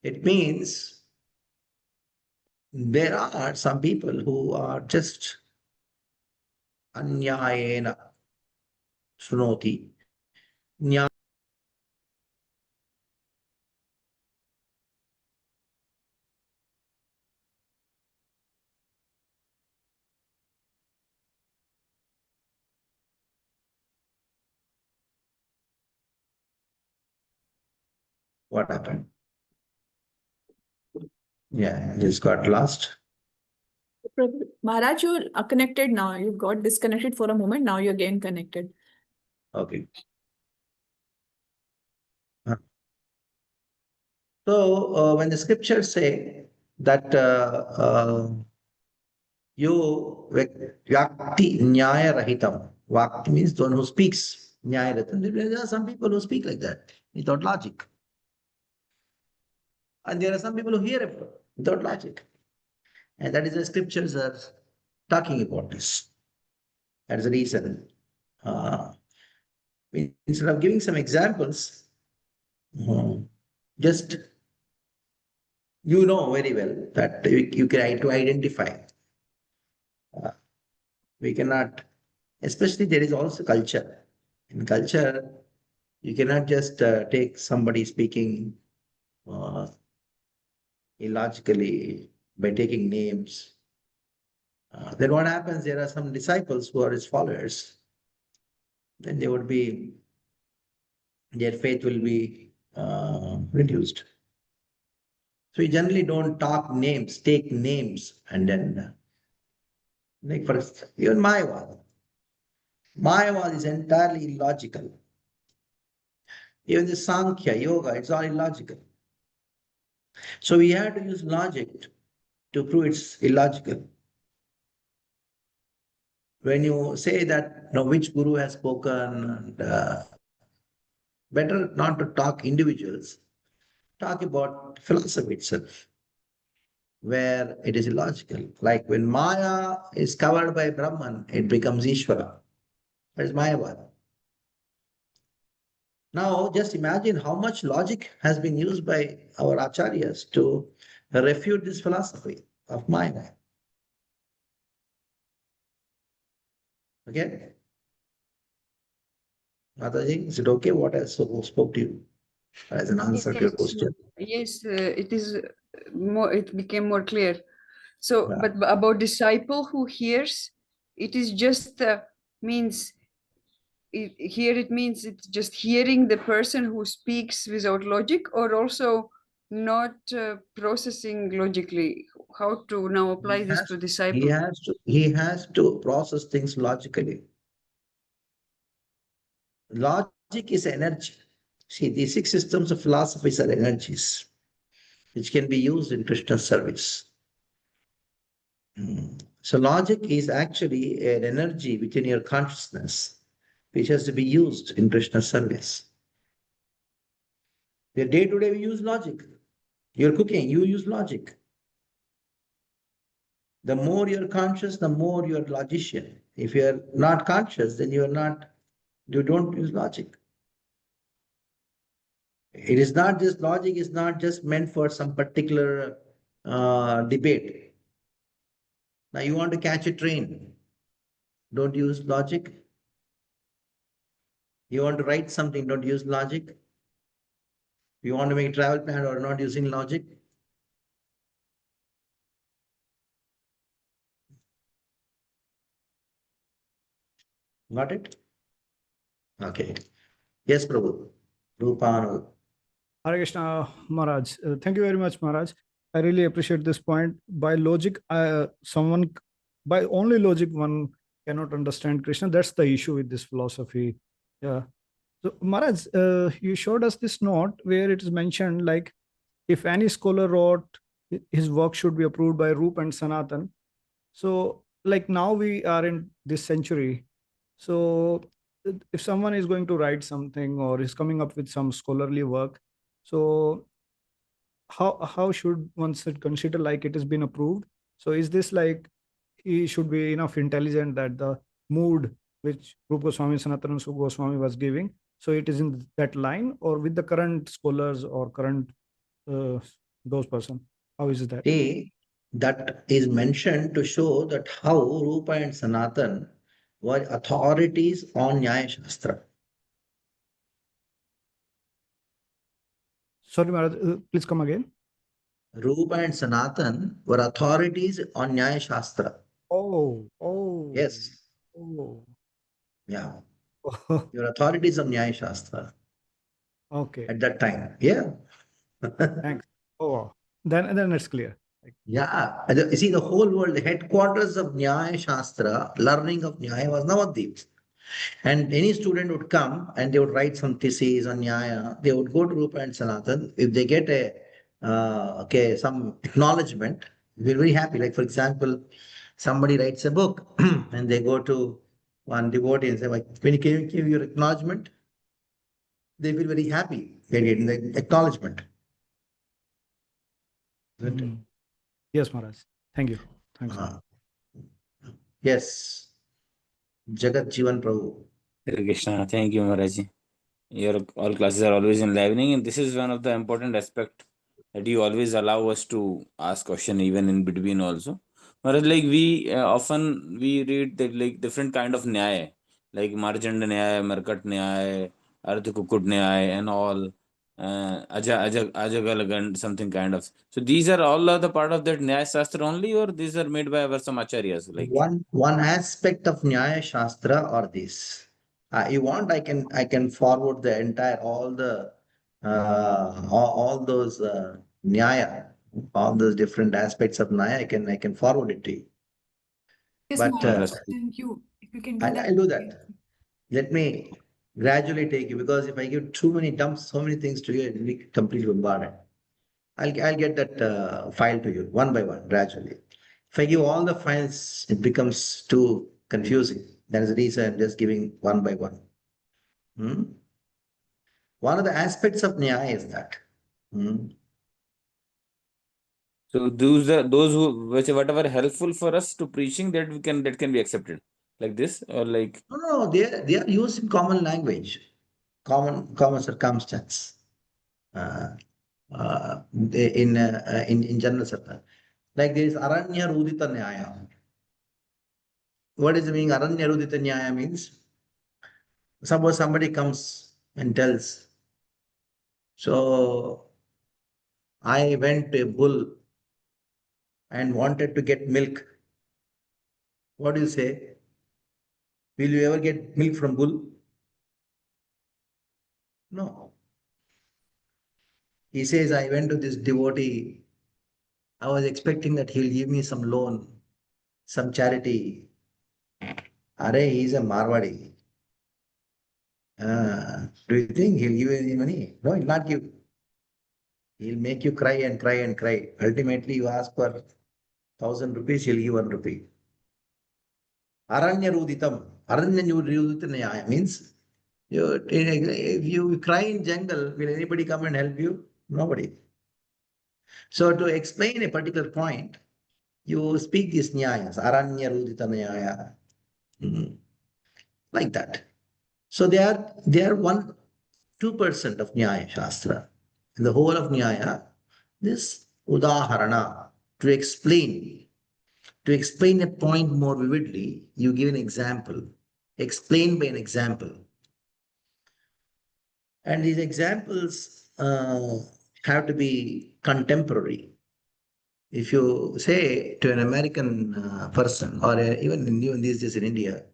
it means there are some people who are just anyayena shrunoti. What happened? Yeah, just got lost. Maharaj, you're connected now. You got disconnected for a moment. Now you're again connected. Okay. So when the scriptures say that you Vyakti Nyaya Rahitam, Vakti means the one who speaks. Nyaya Rahitam. There are some people who speak like that without logic. And there are some people who hear it without logic. And that is the scriptures are talking about this. That is the reason. Instead of giving some examples, just you know very well that you can to identify. We cannot, especially there is also culture. In culture, you cannot just take somebody speaking illogically by taking names. Then what happens? There are some disciples who are his followers. Then they would be, their faith will be reduced. So we generally don't talk names, take names, and then, like for even Mayavad. Mayavad is entirely illogical. Even the Sankhya, Yoga, it's all illogical. So we have to use logic to prove it's illogical. When you say that, which guru has spoken, and better not to talk individuals, talk about philosophy itself, where it is illogical. Like when Maya is covered by Brahman, it becomes Ishvara. That is Mayavad. Now, just imagine how much logic has been used by our acharyas to refute this philosophy of Maya. Okay? Mataji, is it okay what I spoke to you as an answer to your question? Yes, it is more. It became more clear. So, Yeah. but about disciple who hears, it is just means. Here it means it's just hearing the person who speaks without logic, or also not processing logically. How to now apply this to disciple? He has to process things logically. Logic is energy. See, the 6 systems of philosophies are energies which can be used in Krishna's service. So logic is actually an energy within your consciousness which has to be used in Krishna's service. Your day-to-day we use logic. You're cooking, you use logic. The more you're conscious, the more you're logician. If you're not conscious, then you don't use logic. It is not just logic, is not just meant for some particular debate. Now you want to catch a train, don't use logic. You want to write something, don't use logic. You want to make a travel plan or not using logic. Got it? Okay. Yes, Prabhu. Rupanu. Hare Krishna, Maharaj. Thank you very much, Maharaj. I really appreciate this point. By logic, by only logic, one cannot understand Krishna. That's the issue with this philosophy. Yeah. So, Maharaj, you showed us this note where it is mentioned like, if any scholar wrote, his work should be approved by Rupa and Sanatan. So, like now we are in this century. So, if someone is going to write something or is coming up with some scholarly work, so how should one consider like it has been approved? So is this like he should be enough intelligent that the mood which Rupa Goswami, Sanatana Goswami was giving, so it is in that line, or with the current scholars or current those person? How is that? That is mentioned to show that how Rupa and Sanatan were authorities on Nyaya Shastra. Sorry, Maharaj, please come again. Rupa and Sanatan were authorities on Nyaya Shastra. Oh. Yes. Oh. Yeah. Your authorities on Nyaya Shastra. Okay. At that time. Yeah. Thanks. Oh, then it's clear. Yeah. You see, the whole world, the headquarters of Nyaya Shastra, learning of Nyaya was Navadvip. And any student would come and they would write some theses on Nyaya. They would go to Rupa and Sanatan. If they get some acknowledgement, we're very happy. Like, for example, somebody writes a book and they go to one devotee and say, like, when you give your acknowledgement, they feel very happy getting the acknowledgement. Yes, Maharaj. Thank you. Thanks. Yes. Jagat Jivan Prabhu. Hare Krishna. Thank you, Maharaj. Your all classes are always enlivening, and this is one of the important aspects that you always allow us to ask question even in between also. Whereas like we often we read that like different kind of nyaya, like Marjand Nyaya, Markat Nyaya, Ardha Kukut Nyaya, and all Ajagalagan, something kind of. So these are all the part of that Nyaya Shastra only, or these are made by some acharyas? Like one aspect of Nyaya Shastra or this. You want, I can forward the entire all those Nyaya, all those different aspects of Nyaya. I can forward it to you. Yes, But Maharaj, thank you. If you can do that. I'll do that. Let me gradually take you, because if I give too many dumps, so many things to you, it will be completely bombarded. I'll get that file to you one by one, gradually. If I give all the files, it becomes too confusing. That is the reason I'm just giving one by one. One of the aspects of Nyaya is that. so those who whatever helpful for us to preaching that can be accepted like this, or like No, they are used in common language, common circumstance. In general circle. Like there is Aranya Rudita Nyaya. What is the meaning? Aranya Rudita Nyaya means, suppose somebody comes and tells, so I went to a bull and wanted to get milk. What do you say? Will you ever get milk from bull? No. He says, I went to this devotee. I was expecting that he'll give me some loan, some charity. Are, he's a Marwadi. Do you think he'll give you any money? No, he'll not give. He'll make you cry and cry and cry. Ultimately, you ask for 1,000 rupees, he'll give 1 rupee. Aranya Ruditam. Aranya Ruditam means if you cry in jungle, will anybody come and help you? Nobody. So to explain a particular point, you speak these nyayas, aranya rudita nyaya, like that. So they are 2% of Nyaya Shastra. In the whole of Nyaya, this udaharana, to explain a point more vividly, you give an example, explain by an example. And these examples have to be contemporary. If you say to an American person, or even these days in India,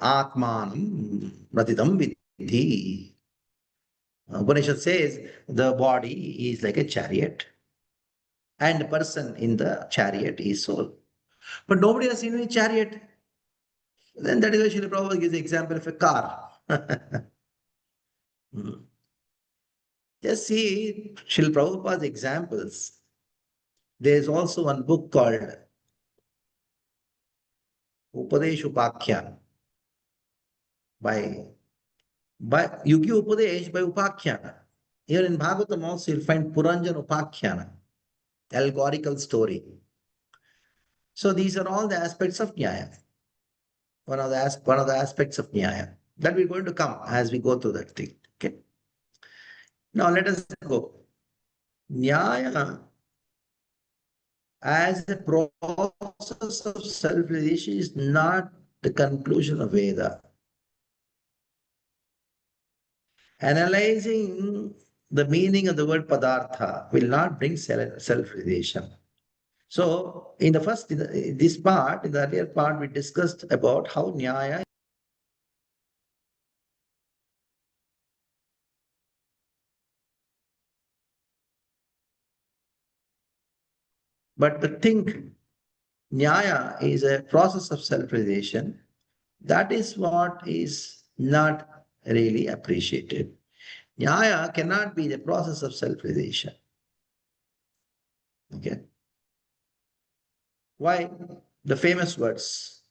Atmanam Ratidam Vidhi. Upanishad says the body is like a chariot and the person in the chariot is soul. But nobody has seen any chariot. Then that is why Srila Prabhupada gives the example of a car. Just see Srila Prabhupada's examples. There is also one book called Upadesh Upakhyan by you give Upadesh by Upakhyana. Here in Bhagavatam also you'll find Puranjan Upakhyana, allegorical story. So these are all the aspects of Nyaya. One of the aspects of Nyaya that we're going to come as we go through that thing. Okay. Now let us go. Nyaya as a process of self-realization is not the conclusion of Veda. Analyzing the meaning of the word Padartha will not bring self-realization. So, in the earlier part, we discussed about how Nyaya. But to think Nyaya is a process of self-realization, that is what is not really appreciated. Nyaya cannot be the process of self-realization. Okay. Why? The famous words.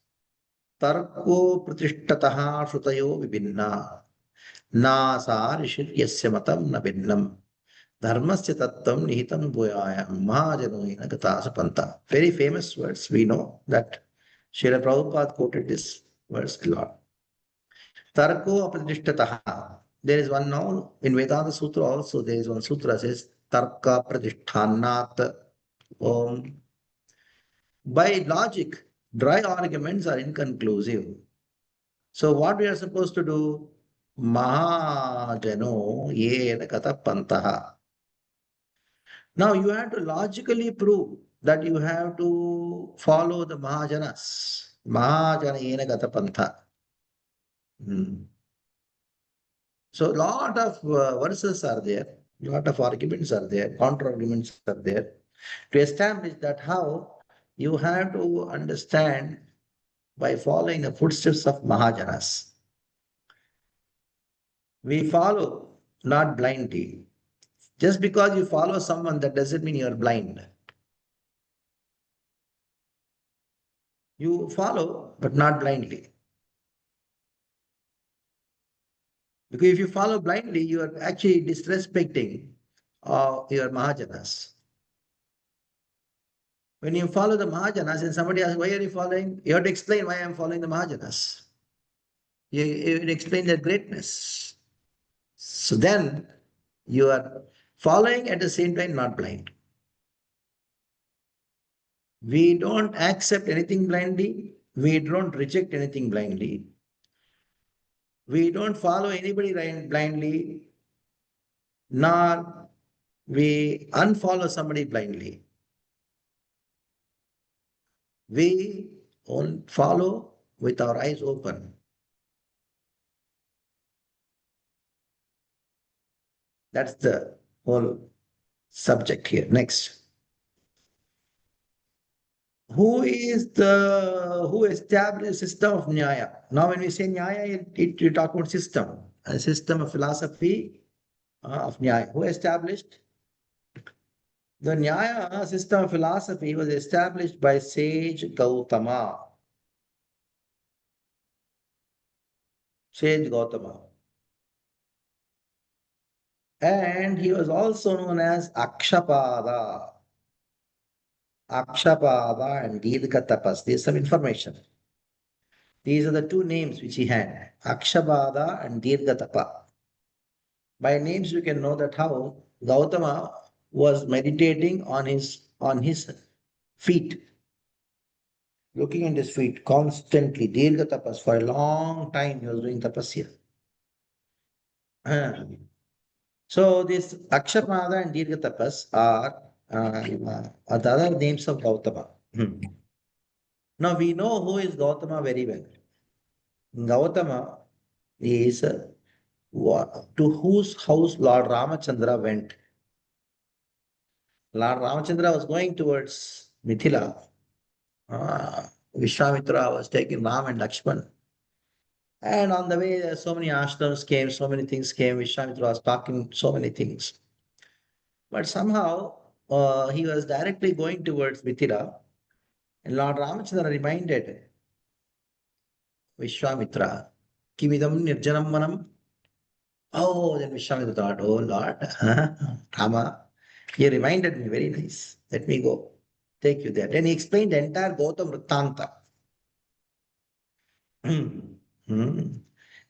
Tarko pratishtataha shrutayo vibhinna. Nasa rishir yasya matam na bhinnam. Dharmasya tattvam nihitam bhuyaya mahajanoina gatasa panta. Very famous words. We know that Srila Prabhupada quoted this verse a lot. Tarko pratishtataha. There is one now in Vedanta Sutra also. There is one sutra says Tarka pratishthanat om. By logic, dry arguments are inconclusive. So what we are supposed to do? Mahajano yena kata pantaha. Now you have to logically prove that you have to follow the Mahajanas. Mahajana yena kata pantha. So a lot of verses are there, a lot of arguments are there, counter-arguments are there to establish that how you have to understand by following the footsteps of Mahajanas. We follow not blindly. Just because you follow someone, that doesn't mean you are blind. You follow, but not blindly. Because if you follow blindly, you are actually disrespecting your Mahajanas. When you follow the Mahajanas and somebody asks, why are you following? You have to explain why I am following the Mahajanas. You explain their greatness. So then you are following at the same time, not blind. We don't accept anything blindly. We don't reject anything blindly. We don't follow anybody blindly, nor we unfollow somebody blindly. We follow with our eyes open. That's the whole subject here. Next. Who established the system of Nyaya? Now when we say Nyaya, you talk about system, a system of philosophy of Nyaya. Who established? The Nyaya system of philosophy was established by sage Gautama. Sage Gautama. And he was also known as Akshapada. Akshapada and Dirgha Tapas. There's some information. These are the two names which he had, Akshapada and Dirgha Tapa. By names you can know that how Gautama was meditating on his feet, looking at his feet constantly, Dirgha Tapas, for a long time he was doing tapasya. So this Akshapada and Dirgha Tapas are the other names of Gautama. Now we know who is Gautama very well. Gautama is to whose house Lord Ramachandra went. Lord Ramachandra was going towards Mithila. Vishwamitra was taking Ram and Lakshman. And on the way, so many ashrams came, so many things came. Vishwamitra was talking so many things. But somehow he was directly going towards Mithila. And Lord Ramachandra reminded Vishwamitra, Kimidam Nirjanam Manam. Oh, then Vishwamitra thought, oh Lord, Rama, he reminded me, very nice. Let me go, take you there. Then he explained the entire Gautam Vrittanta.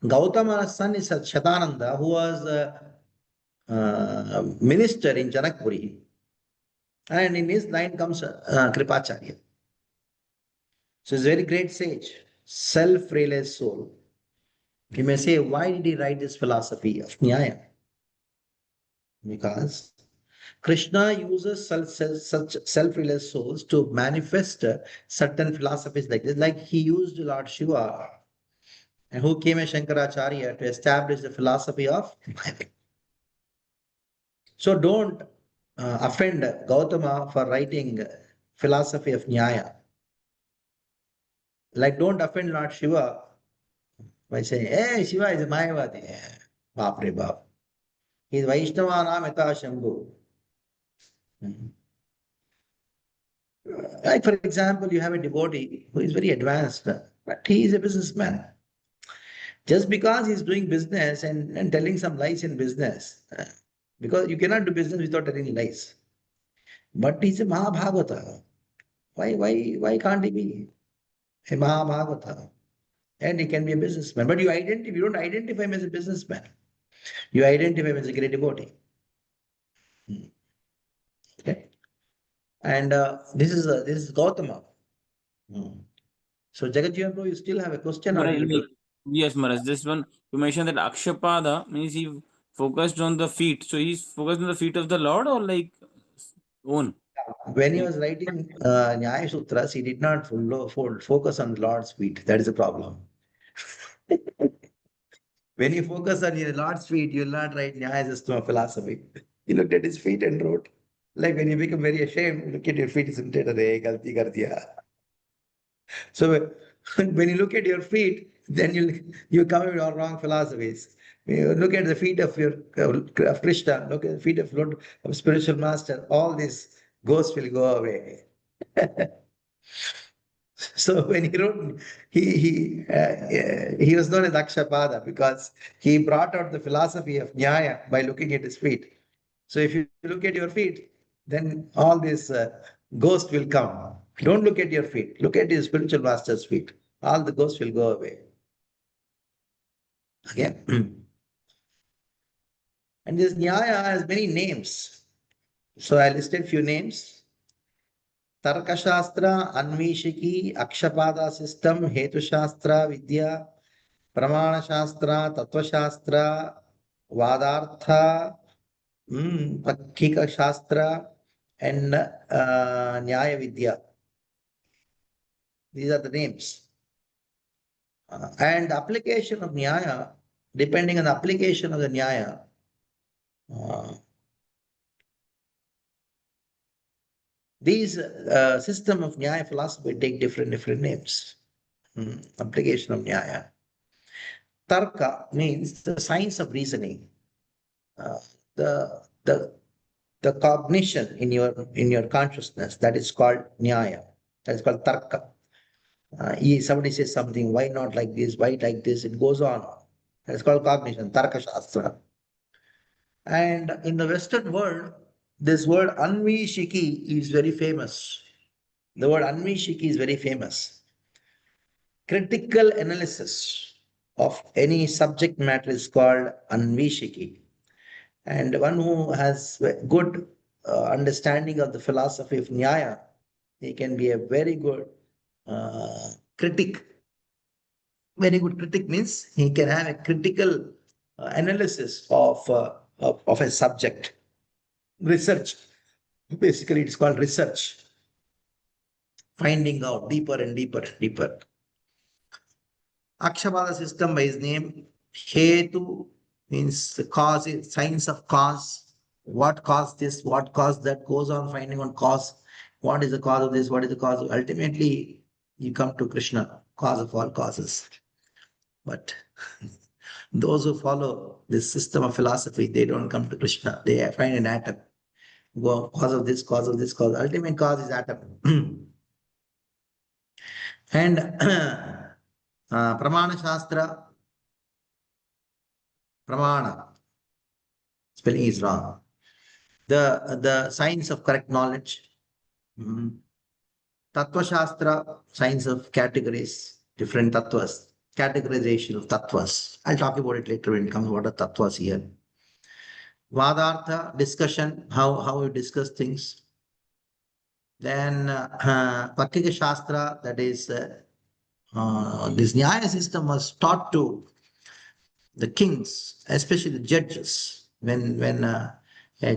Gautama's son is Shatananda, who was a minister in Janakpuri. And in his line comes Kripacharya. So he's a very great sage, self-realized soul. You may say, why did he write this philosophy of Nyaya? Because Krishna uses such self-realized souls to manifest certain philosophies like this, like he used Lord Shiva, and who came as Shankaracharya to establish the philosophy of Nyaya. So don't offend Gautama for writing philosophy of Nyaya. Like don't offend Lord Shiva by saying, hey, Shiva is a Mayavadi. Bapre Bap. He is Vaishnavanam Yatha Shambhu. Like, for example, you have a devotee who is very advanced, but he is a businessman. Just because he is doing business and telling some lies in business, because you cannot do business without telling lies. But he is a Mahabhagavata. Why can't he be a Mahabhagavata? And he can be a businessman. But you don't identify him as a businessman. You identify him as a great devotee. Okay. And this is Gautama. So Jagatjivan Prabhu, you still have a question? Yes, Maharaj. This one, you mentioned that Akshapada means he focused on the feet. So he's focused on the feet of the Lord or like own? When he was writing Nyaya Sutras, he did not focus on the Lord's feet. That is the problem. When you focus on your Lord's feet, you will not write Nyaya system of philosophy. He looked at his feet and wrote. Like when you become very ashamed, look at your feet, isn't it? Arey, galti kar diya. So when you look at your feet, then you come with all wrong philosophies. When you look at the feet of Krishna, look at the feet of Lord of spiritual master, all these ghosts will go away. So when he wrote, he was known as Akshapada because he brought out the philosophy of Nyaya by looking at his feet. So if you look at your feet, then all these ghosts will come. Don't look at your feet. Look at your spiritual master's feet. All the ghosts will go away. Again. And this Nyaya has many names. So I listed few names. Tarka Shastra, Anvishiki, Akshapada system, Hetu Shastra, Vidya, Pramana Shastra, Tattva Shastra, Vadartha, Pakkika Shastra, and Nyaya Vidya. These are the names. And the application of Nyaya, depending on the application of the Nyaya, these system of Nyaya philosophy take different names. Application of Nyaya. Tarka means the science of reasoning. The cognition in your consciousness, that is called Nyaya. That is called Tarka. Somebody says something, why not like this, why like this, it goes on. That's called cognition, Tarka Shastra. And in the Western world, this word Anvishiki is very famous. The word Anvishiki is very famous. Critical analysis of any subject matter is called Anvishiki. And one who has good understanding of the philosophy of Nyaya, he can be a very good critic. Very good critic means he can have a critical analysis of a subject. Research. Basically, it's called research. Finding out deeper and deeper and deeper. Akshapada system by his name, Hetu means the cause, science of cause. What caused this? What caused that? Goes on finding on cause. What is the cause of this? What is the cause of? Ultimately, you come to Krishna, cause of all causes. But those who follow this system of philosophy, they don't come to Krishna. They find an atom. Go, cause of this, cause of this, cause. Ultimate cause is atom. And Pramana Shastra, Pramana, spelling is wrong. The science of correct knowledge. Tattva Shastra, science of categories, different tattvas, categorization of tattvas. I'll talk about it later when it comes what are tattvas here. Vadartha, discussion, how you discuss things. Then Patrika Shastra, that is this Nyaya system was taught to the kings, especially the judges. When a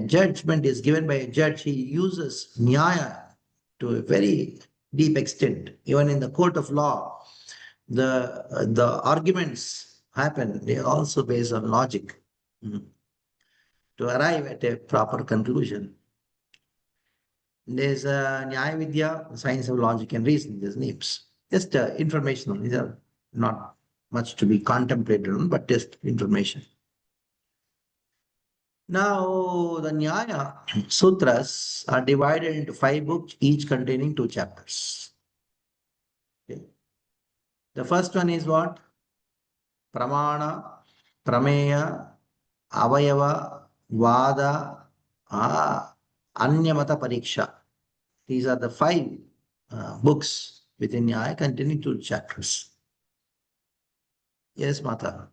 judgment is given by a judge, he uses Nyaya to a very deep extent. Even in the court of law, the arguments happen, they are also based on logic to arrive at a proper conclusion. There's Nyaya Vidya, science of logic and reasoning, there's names. Just informational, these are not much to be contemplated on, but just information. Now, the Nyaya Sutras are divided into 5 books, each containing 2 chapters. Okay. The first one is what? Pramana, Prameya, Avayava, Vada, Anyamata Pariksha. These are the 5 books within Nyaya containing 2 chapters. Yes, Mata.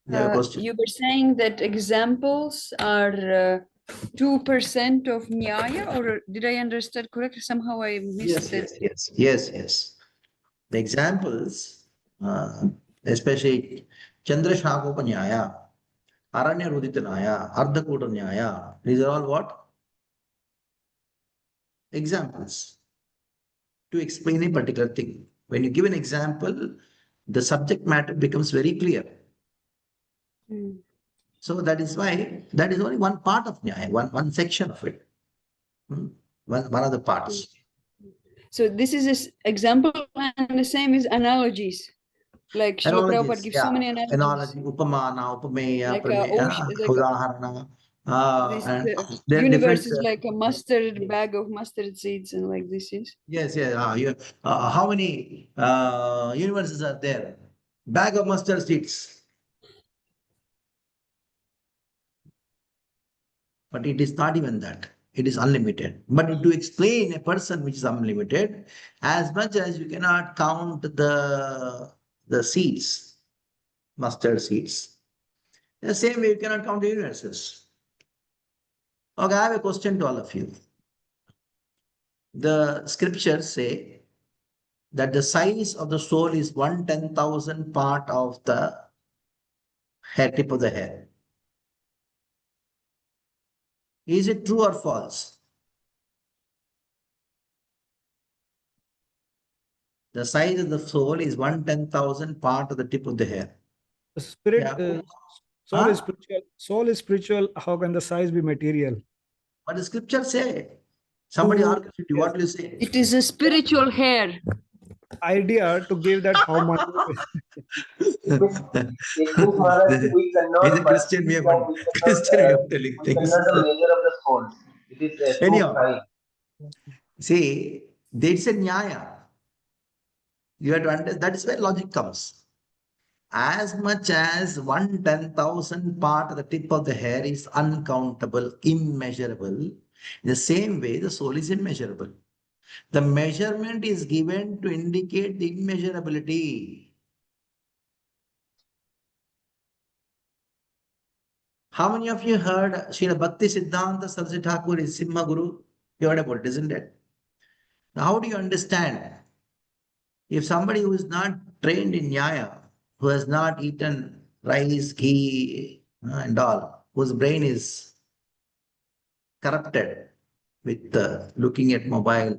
You have a question? You were saying that examples are 2% of Nyaya, or did I understand correctly? Somehow I missed it. Yes. The examples, especially Chandrashakhopa Nyaya, Aranya Rudita Nyaya, Ardhakuta Nyaya, these are all what? Examples to explain a particular thing. When you give an example, the subject matter becomes very clear. So that is why that is only one part of Nyaya, one section of it. One of the parts. So this is this example, and the same is analogies. Like Srila Prabhupada gives so many analogies. Analogy, upamana, upameya, Like udaharana. The universe is like a mustard bag of mustard seeds, and like this is. Yes. How many universes are there? Bag of mustard seeds. But it is not even that. It is unlimited. But to explain a person which is unlimited, as much as you cannot count the seeds, mustard seeds, the same way you cannot count the universes. Okay, I have a question to all of you. The scriptures say that the size of the soul is 1/10,000 part of the tip of the hair. Is it true or false? The size of the soul is 1/10,000 part of the tip of the hair. The spirit, Yeah. soul is spiritual. Soul is spiritual. How can the size be material? What does scripture say? Somebody argues with you. What will you say? It is a spiritual hair. Idea to give that how much. He's a Christian way of telling we things. cannot measure of the soul. It is Anyhow, see, it's a Nyaya. You have to understand, that is where logic comes. As much as 1/10,000 part of the tip of the hair is uncountable, immeasurable, In the same way, the soul is immeasurable. The measurement is given to indicate the immeasurability. How many of you heard Srila Bhakti Siddhanta Saraswati Thakur is Simha Guru? You heard about it, isn't it? Now, how do you understand? If somebody who is not trained in Nyaya, who has not eaten rice, ghee, and all, whose brain is corrupted with looking at mobile,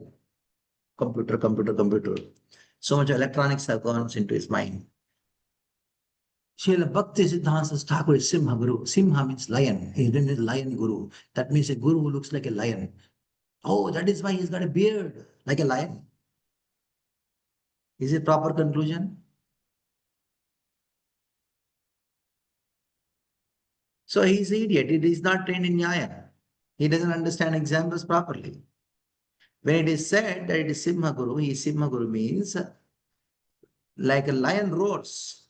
computer, so much electronics have gone into his mind. Srila Bhakti Siddhanta Thakur is Simha Guru. Simha means lion. He is lion Guru. That means a guru who looks like a lion. Oh, that is why he's got a beard like a lion. Is it proper conclusion? So he's an idiot. He is not trained in Nyaya. He doesn't understand examples properly. When it is said that it is Simha Guru, Simha Guru means like a lion roars.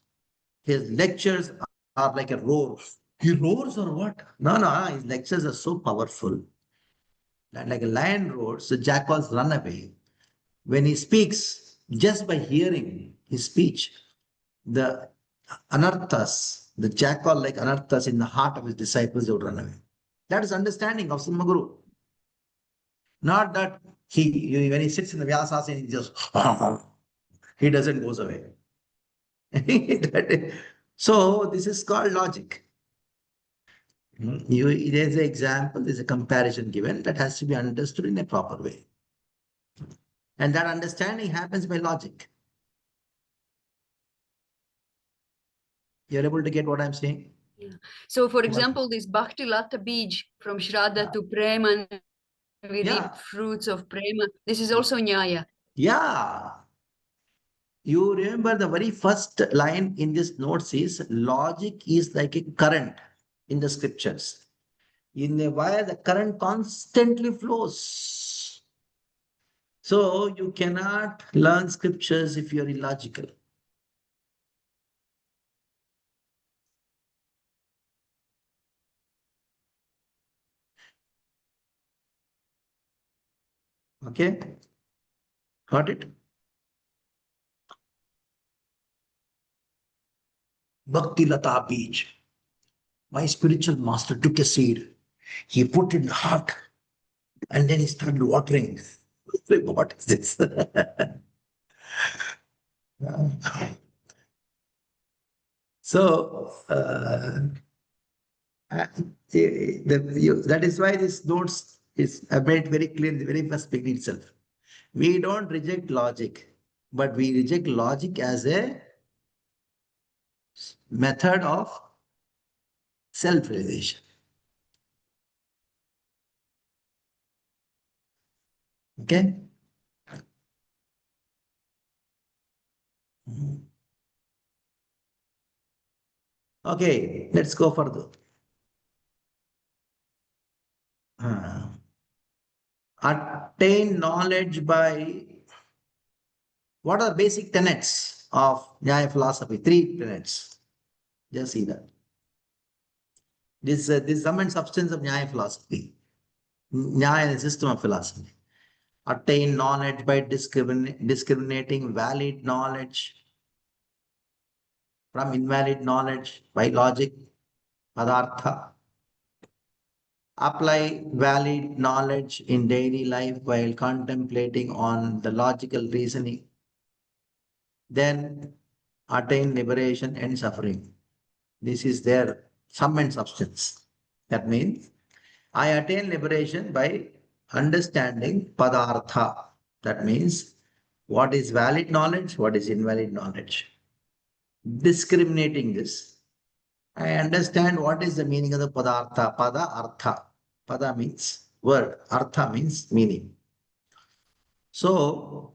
His lectures are like a roar. He roars or what? No, his lectures are so powerful that like a lion roars, the jackals run away. When he speaks, just by hearing his speech, the anarthas, the jackal-like anarthas in the heart of his disciples would run away. That is understanding of Simha Guru. Not that when he sits in the Vyasasana, he just, he doesn't goes away. So this is called logic. There's an example, there's a comparison given that has to be understood in a proper way. And that understanding happens by logic. You're able to get what I'm saying? Yeah. So, for example, this Bhakti Lata Bij from Shraddha to Prema, we reap fruits of Prema. This is also Nyaya. Yeah. You remember the very first line in this notes is logic is like a current in the scriptures. In a wire, the current constantly flows. So you cannot learn scriptures if you're illogical. Okay? Got it? Bhakti Lata Bij. My spiritual master took a seed. He put it in the heart and then he started watering. What is this? So, that is why this notes is made very clear in the very first beginning itself. We don't reject logic, but we reject logic as a method of self-realization. Okay? Okay, let's go further. Attain knowledge by, what are the basic tenets of Nyaya philosophy? 3 tenets. Just see that. This sum and substance of Nyaya philosophy. Nyaya is a system of philosophy. Attain knowledge by discriminating valid knowledge from invalid knowledge by logic, padartha. Apply valid knowledge in daily life while contemplating on the logical reasoning. Then attain liberation and suffering. This is their sum and substance. That means I attain liberation by understanding padartha. That means what is valid knowledge, what is invalid knowledge. Discriminating this, I understand what is the meaning of the padartha. Pada, artha. Pada means word, artha means meaning. So,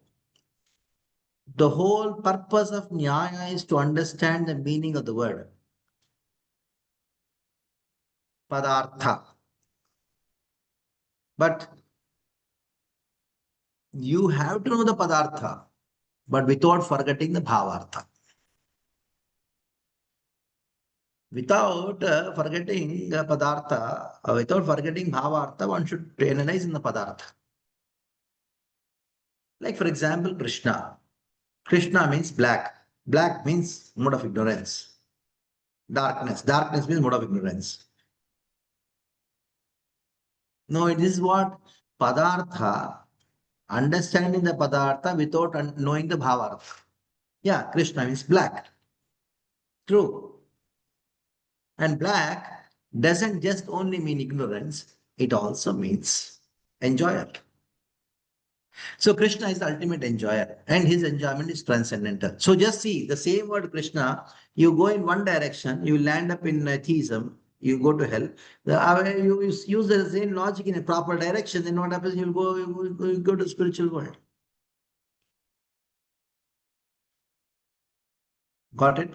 the whole purpose of Nyaya is to understand the meaning of the word. Padartha. But you have to know the padartha, but without forgetting the bhavartha. without forgetting Padartha, without forgetting Bhavartha, one should analyze in the Padartha. Like for example, Krishna. Krishna means black. Black means mode of ignorance. Darkness. Darkness means mode of ignorance. No, it is what? Padartha, understanding the Padartha without knowing the Bhavartha. Yeah, Krishna means black. True. And black doesn't just only mean ignorance, it also means enjoyer. So Krishna is the ultimate enjoyer and his enjoyment is transcendental. So just see the same word Krishna, you go in one direction, you land up in theism, you go to hell. You use the same logic in a proper direction, then what happens? You go to spiritual world. Got it?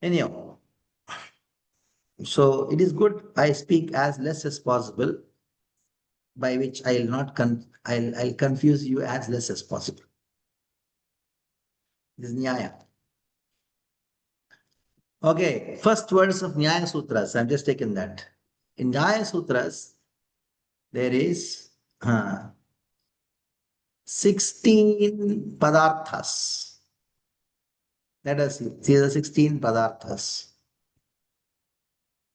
Anyhow, so it is good I speak as less as possible, by which I'll not I'll confuse you as less as possible. This is Nyaya. Okay, first words of Nyaya Sutras. I've just taken that. In Nyaya Sutras, there is 16 Padarthas. Let us see. These are 16 Padarthas.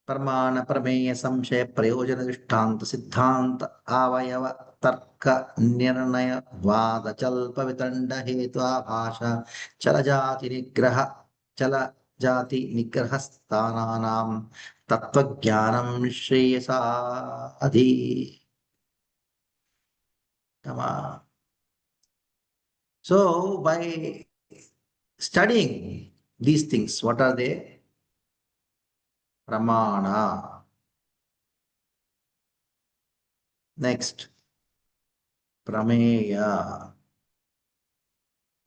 Pramana, Prameya, Samshaya, Prayojana, Dishtanta, Siddhanta, Avayava, Tarka, Nirnaya, Vada, Jalpa, Vitanda, Hetva, Bhasha, Chala, Jati, Nigraha, Chala, Jati, Nigrahasthananam, Tattva Jnanam, Shreyasa, Adhi. Come on. So, by studying these things, what are they? Pramana. Next, Prameya.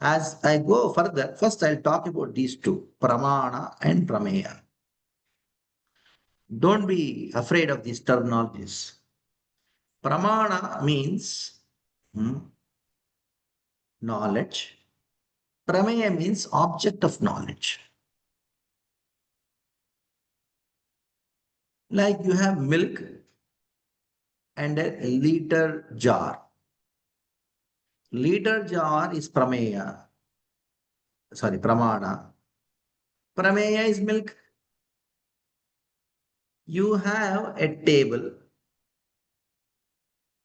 As I go further, first I'll talk about these two, Pramana and Prameya. Don't be afraid of these terminologies. Pramana means knowledge. Prameya means object of knowledge. Like you have milk and a liter jar. Liter jar is Prameya. Sorry, Pramana. Prameya is milk. You have a table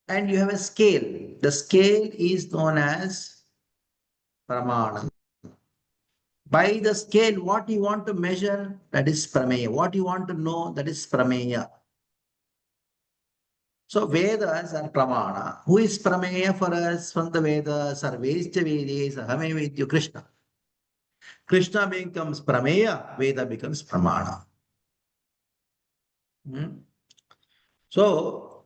and you have a scale. The scale is known as Pramana. By the scale, what you want to measure, that is Prameya. What you want to know, that is Prameya. So Vedas are Pramana. Who is Prameya for us from the Vedas? Sarvescha Vedes, Ahame Vedyo Krishna. Krishna becomes Prameya, Veda becomes Pramana. So,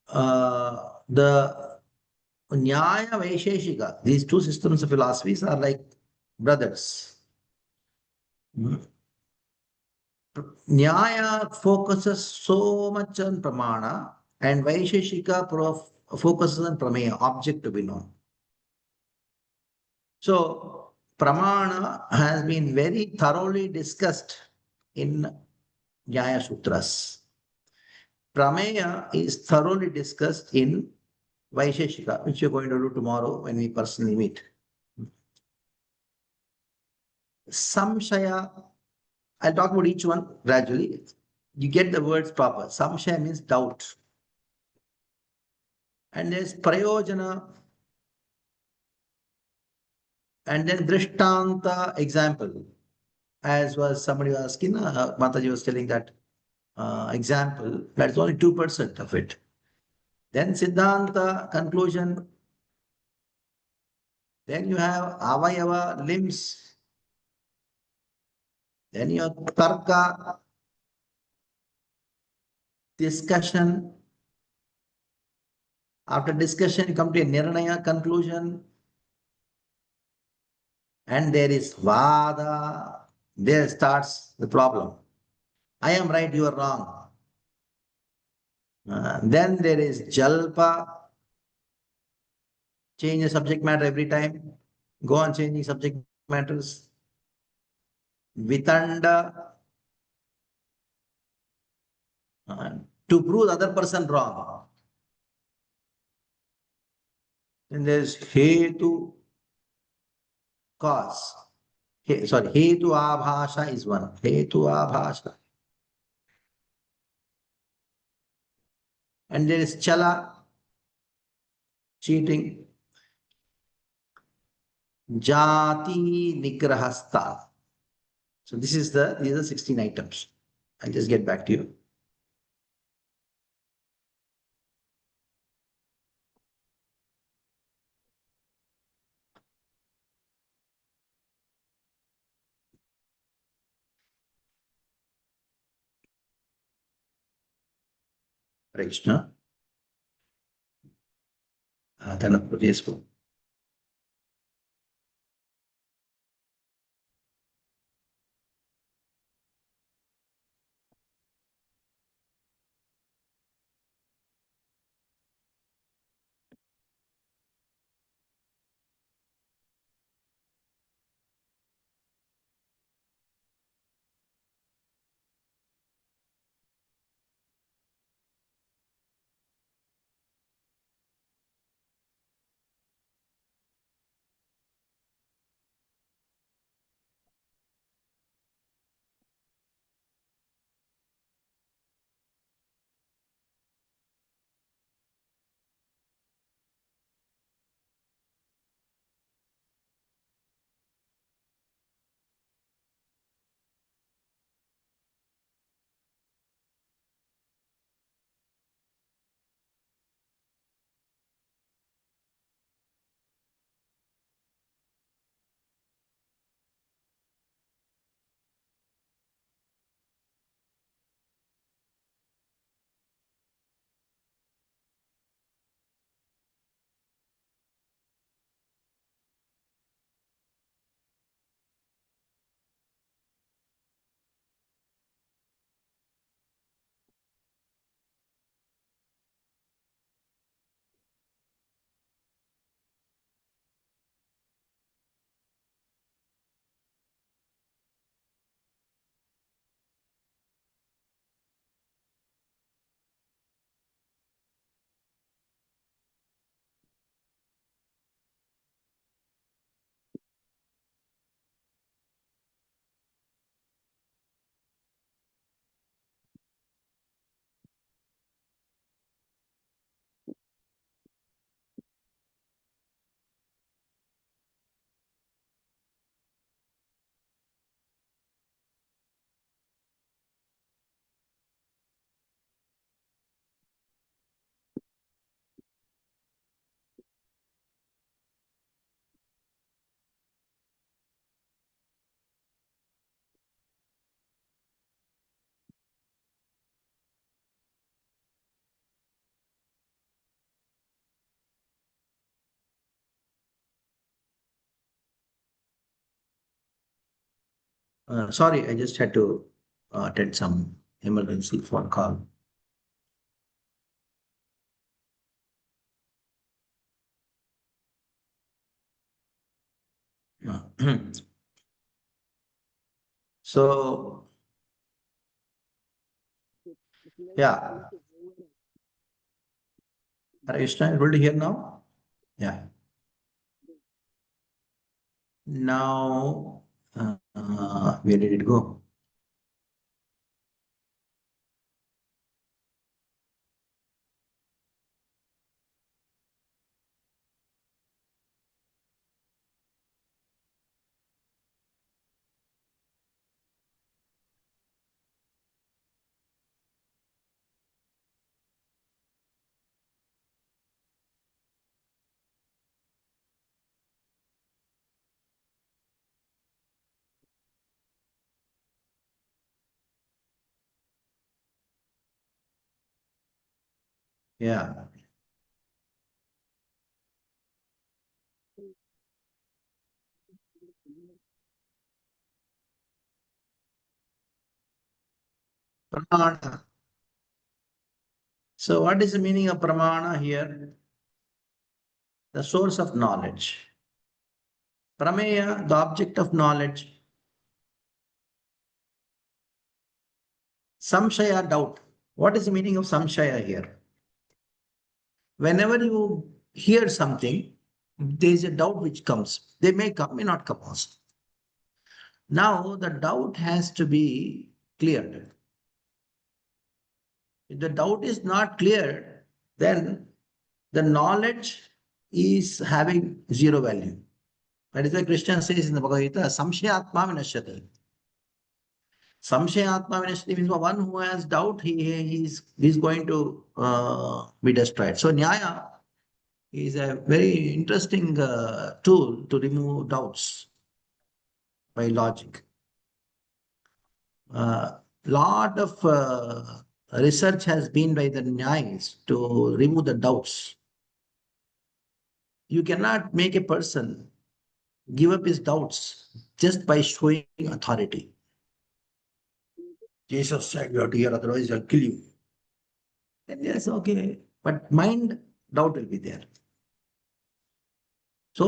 the Nyaya Vaisheshika, these two systems of philosophies are like brothers. Nyaya focuses so much on Pramana and Vaisheshika focuses on Prameya, object to be known. So, Pramana has been very thoroughly discussed in Nyaya Sutras. Prameya is thoroughly discussed in Vaisheshika, which you're going to do tomorrow when we personally meet. Samshaya, I'll talk about each one gradually. You get the words proper. Samshaya means doubt. And there's Prayojana. And then Drishtanta, example. As was somebody was asking, Mataji was telling that example, that's only 2% of it. Then Siddhanta, conclusion. Then you have Avayava, limbs. Then you have Tarka, discussion. After discussion, you come to a Nirnaya, conclusion. And there is Vada. There starts the problem. I am right, you are wrong. Then there is Jalpa. Change the subject matter every time. Go on changing subject matters. Vitanda, to prove the other person wrong. Then there's hetu, cause. Hetu abhasha is one. Hetu abhasha. And there is chala, cheating. Jati, Nigrahasthana. So these are 16 items. I'll just get back to you. Krishna. Yes. Sorry, I just had to attend some emergency phone call. So, yeah. Are you still able to hear now? Yeah. Now, where did it go? Yeah. Pramana. So what is the meaning of pramana here? The source of knowledge. Prameya, the object of knowledge. Samshaya, doubt. What is the meaning of samshaya here? Whenever you hear something, there is a doubt which comes. They may come, may not come also. Now the doubt has to be cleared. If the doubt is not cleared, then the knowledge is having zero value. That is why Krishna says in the Bhagavad Gita, Samshayatma vinashyati. Samshayatma vinashyati means one who has doubt, he's going to be destroyed. So Nyaya is a very interesting tool to remove doubts by logic. Lot of research has been by the Nyayas to remove the doubts. You cannot make a person give up his doubts just by showing authority. Jesus said, you have to hear, otherwise I'll kill you. And yes, okay. But mind, doubt will be there. So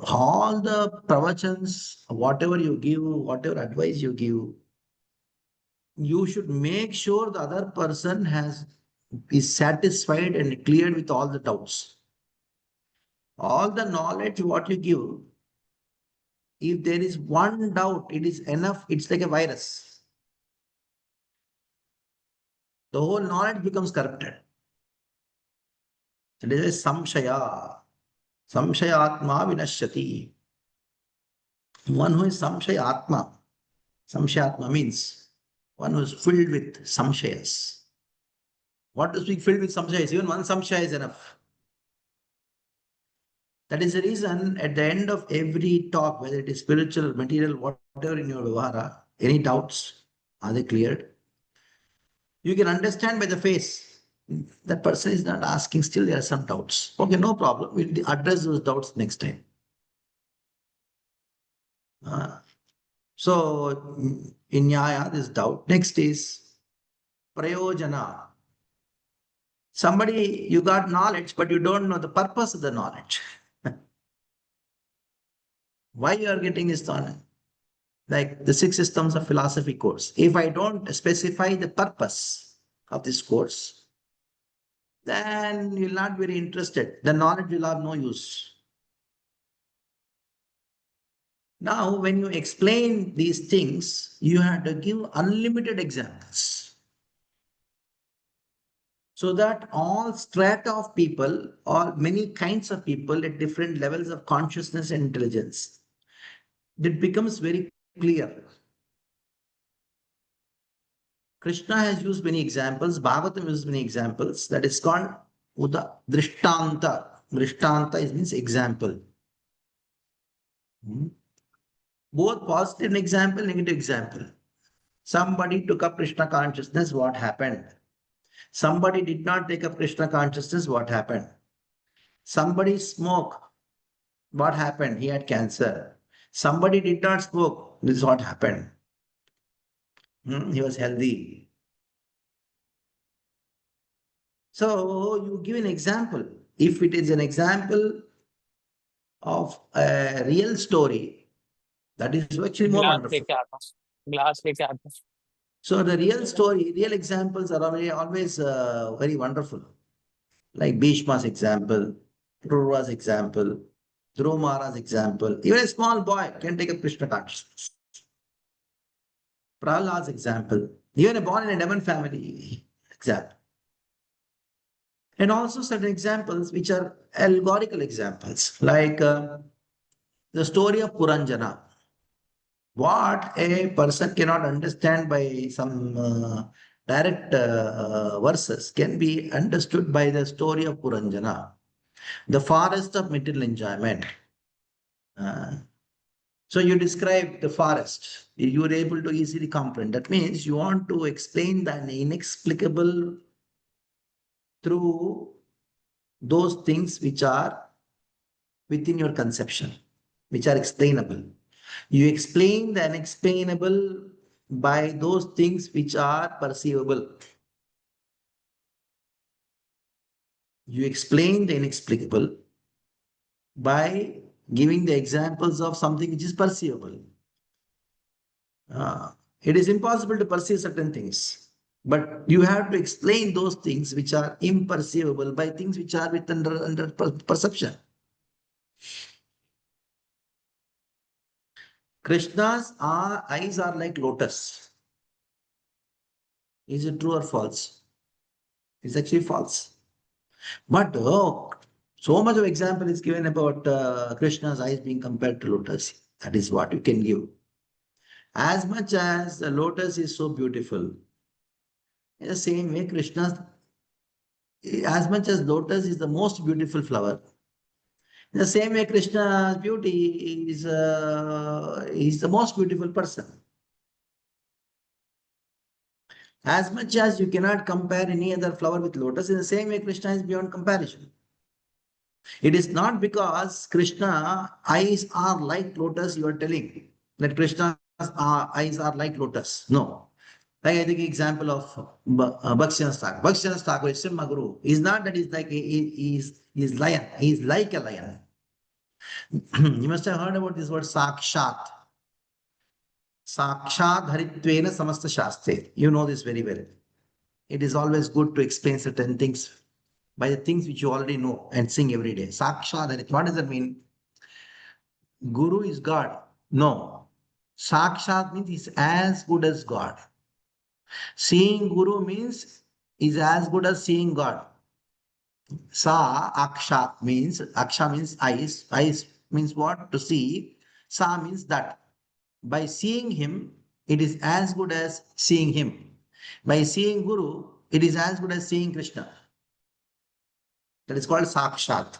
all the pravachans, whatever you give, whatever advice you give, you should make sure the other person is satisfied and cleared with all the doubts. All the knowledge what you give, if there is one doubt, it is enough. It's like a virus. The whole knowledge becomes corrupted. It is a samshaya. Samshayatma vinashyati. One who is samshayatma. Samshayatma means one who is filled with samshayas. What does mean filled with samshayas? Even one samshaya is enough. That is the reason at the end of every talk, whether it is spiritual, material, whatever in your vivara, any doubts, are they cleared? You can understand by the face. That person is not asking, still there are some doubts. Okay, no problem. We'll address those doubts next time. So in Nyaya, this doubt. Next is prayojana. Somebody, you got knowledge, but you don't know the purpose of the knowledge. Why you are getting this knowledge? Like the 6 systems of philosophy course. If I don't specify the purpose of this course, then you'll not be very interested. The knowledge will have no use. Now, when you explain these things, you have to give unlimited examples. So that all strata of people, or many kinds of people at different levels of consciousness and intelligence, it becomes very clear. Krishna has used many examples, Bhagavatam uses many examples, that is called Drishtanta. Drishtanta means example. Both positive example, negative example. Somebody took up Krishna consciousness, what happened? Somebody did not take up Krishna consciousness, what happened? Somebody smoked, what happened? He had cancer. Somebody did not smoke, this is what happened. He was healthy. So you give an example. If it is an example of a real story, that is actually more wonderful. So the real story, real examples are always very wonderful. Like Bhishma's example, Purva's example, Dhruva Mahara's example. Even a small boy can take up Krishna consciousness. Prahlad's example. Even a born in a Devon family example. And also certain examples which are allegorical examples, like the story of Puranjana. What a person cannot understand by some direct verses can be understood by the story of Puranjana, the forest of material enjoyment. So you describe the forest, you were able to easily comprehend. That means you want to explain the inexplicable through those things which are within your conception, which are explainable. You explain the unexplainable by those things which are perceivable. You explain the inexplicable by giving the examples of something which is perceivable. It is impossible to perceive certain things, but you have to explain those things which are imperceivable by things which are under perception. Krishna's eyes are like lotus. Is it true or false? It's actually false. But so much of example is given about Krishna's eyes being compared to lotus. That is what you can give. As much as the lotus is so beautiful, in the same way, Krishna's, as much as lotus is the most beautiful flower, in the same way, Krishna's beauty is the most beautiful person. As much as you cannot compare any other flower with lotus, in the same way, Krishna is beyond comparison. It is not because Krishna's eyes are like lotus, you are telling that Krishna's eyes are like lotus. No. Like I think example of Bhakti Thakur. Bhakti Thakur is Simha-Guru. It's not that he's like he's lion. He's like a lion. You must have heard about this word Sakshat. Sakshat Haritvena Samasta Shastre. You know this very well. It is always good to explain certain things by the things which you already know and sing every day. Sakshat Harit. What does that mean? Guru is God. No. Sakshat means he's as good as God. Seeing Guru means is as good as seeing God. Aksha means eyes. Eyes means what? To see. Sa means that. By seeing him, it is as good as seeing him. By seeing Guru, it is as good as seeing Krishna. That is called Sakshat.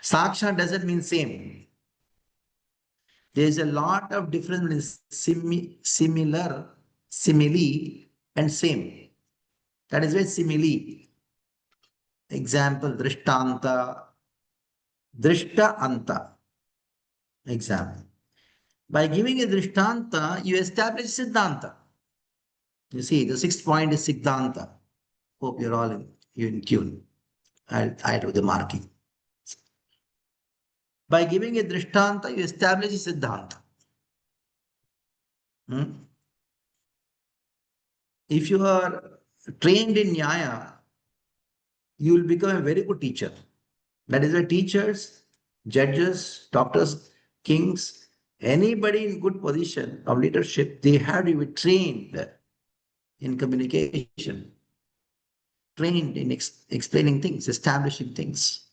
Sakshat doesn't mean same. There is a lot of difference between similar, simile, and same. That is why simile. Example, Drishtanta, Drishta Anta. Example. By giving a Drishtanta, you establish Siddhanta. You see, the sixth point is Siddhanta. Hope you're all in tune. I'll do the marking. By giving a Drishtanta, you establish a Siddhanta. If you are trained in Nyaya, you will become a very good teacher. That is why teachers, judges, doctors, kings, anybody in good position of leadership, they have to be trained in communication, trained in explaining things, establishing things.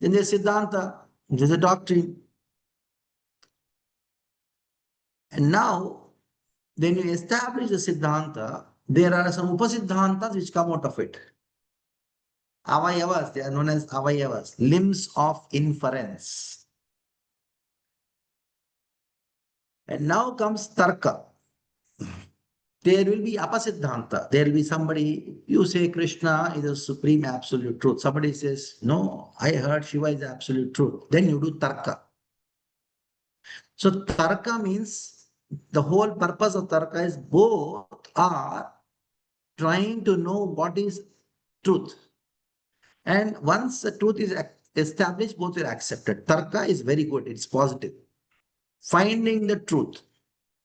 Then there's Siddhanta, there's a doctrine. And now, when you establish the Siddhanta, there are some Upasiddhantas which come out of it. Avayavas, they are known as Avayavas, limbs of inference. And now comes Tarka. There will be Apasiddhanta. There will be somebody, you say Krishna is the supreme absolute truth. Somebody says, no, I heard Shiva is the absolute truth. Then you do Tarka. So Tarka means the whole purpose of Tarka is both are trying to know what is truth. And once the truth is established, both are accepted. Tarka is very good. It's positive. Finding the truth.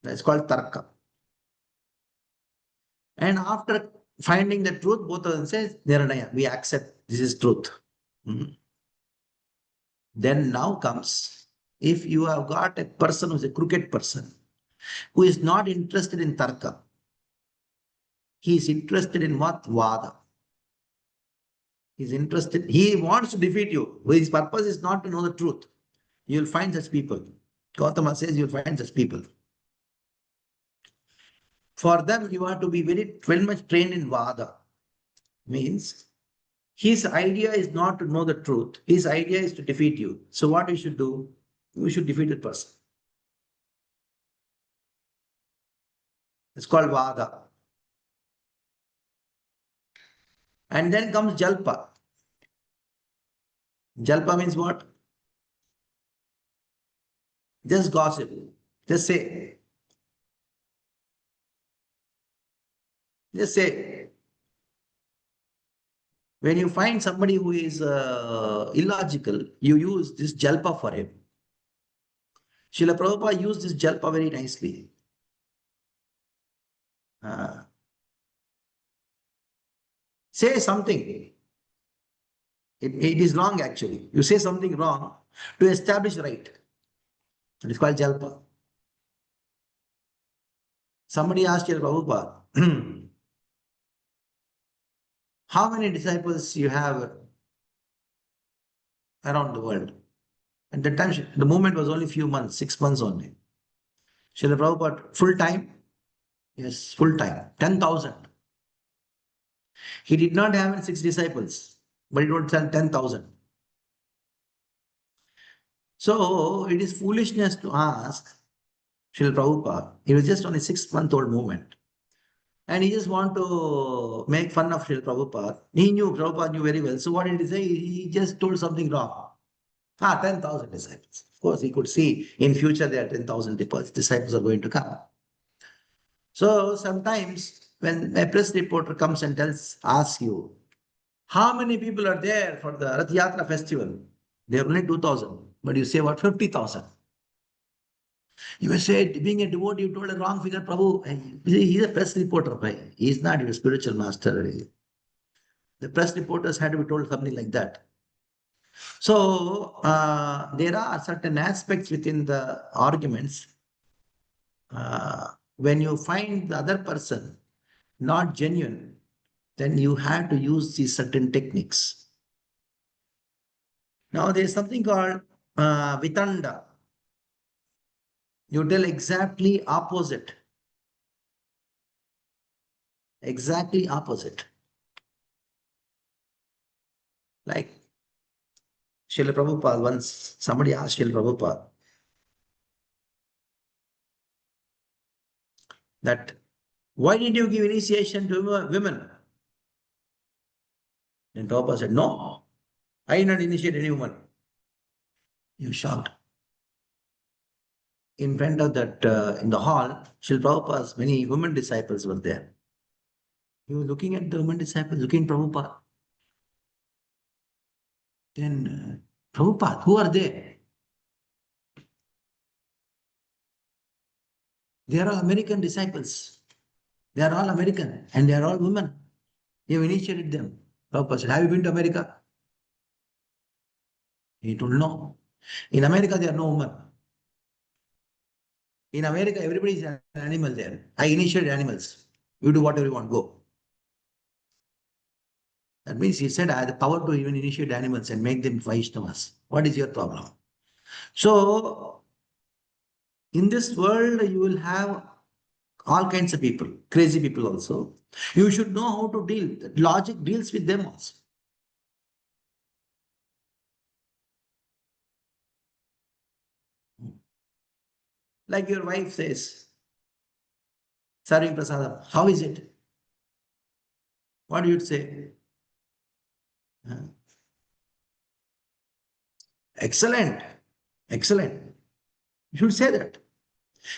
That's called Tarka. And after finding the truth, both of them say, Niranaya, we accept this is truth. Then now comes, if you have got a person who is a crooked person, who is not interested in Tarka, he is interested in what? Vada. He's interested, he wants to defeat you. His purpose is not to know the truth. You'll find such people. Gautama says you'll find such people. For them, you have to be very much trained in Vada. Means his idea is not to know the truth. His idea is to defeat you. So what we should do? We should defeat the person. It's called Vada. And then comes Jalpa. Jalpa means what? Just gossip. Just say. Just say. When you find somebody who is illogical, you use this Jalpa for him. Srila Prabhupada used this Jalpa very nicely. say something. It is wrong actually. You say something wrong to establish right. It is called jalpa. Somebody asked Srila Prabhupada, how many disciples you have around the world? At that time, the movement was only few months, 6 months only. Srila Prabhupada, full time? Yes, full time, 10,000. He did not have 6 disciples, but he told 10,000. So it is foolishness to ask Srila Prabhupada. He was just on a 6-month-old movement. And he just want to make fun of Srila Prabhupada. Prabhupada knew very well. So what did he say? He just told something wrong. 10,000 disciples. Of course, he could see in future there are 10,000 disciples are going to come. So sometimes when a press reporter comes and asks you, how many people are there for the Rath Yatra festival? There are only 2,000. But you say what, 50,000. You will say, being a devotee, you told a wrong figure, Prabhu. He's a press reporter. He is not your spiritual master. The press reporters had to be told something like that. So there are certain aspects within the arguments. When you find the other person not genuine, then you have to use these certain techniques. Now there is something called vitanda. You tell exactly opposite. Exactly opposite. Like Srila Prabhupada, once somebody asked Srila Prabhupada that, why did you give initiation to women? And Prabhupada said, no, I did not initiate any woman. You shocked. In front of that, in the hall, Srila Prabhupada's many women disciples were there. He was looking at the women disciples, looking at Prabhupada. Then, Prabhupada, who are they? They are all American disciples. They are all American and they are all women. You have initiated them. Prabhupada said, have you been to America? He told no. In America, there are no women. In America, everybody is an animal there. I initiated animals. You do whatever you want, go. That means he said, I have the power to even initiate animals and make them Vaishnavas. What is your problem? So, in this world, you will have all kinds of people, crazy people also. You should know how to deal. Logic deals with them also. Like your wife says, serving prasadam, how is it? What do you say? Excellent, excellent. You should say that.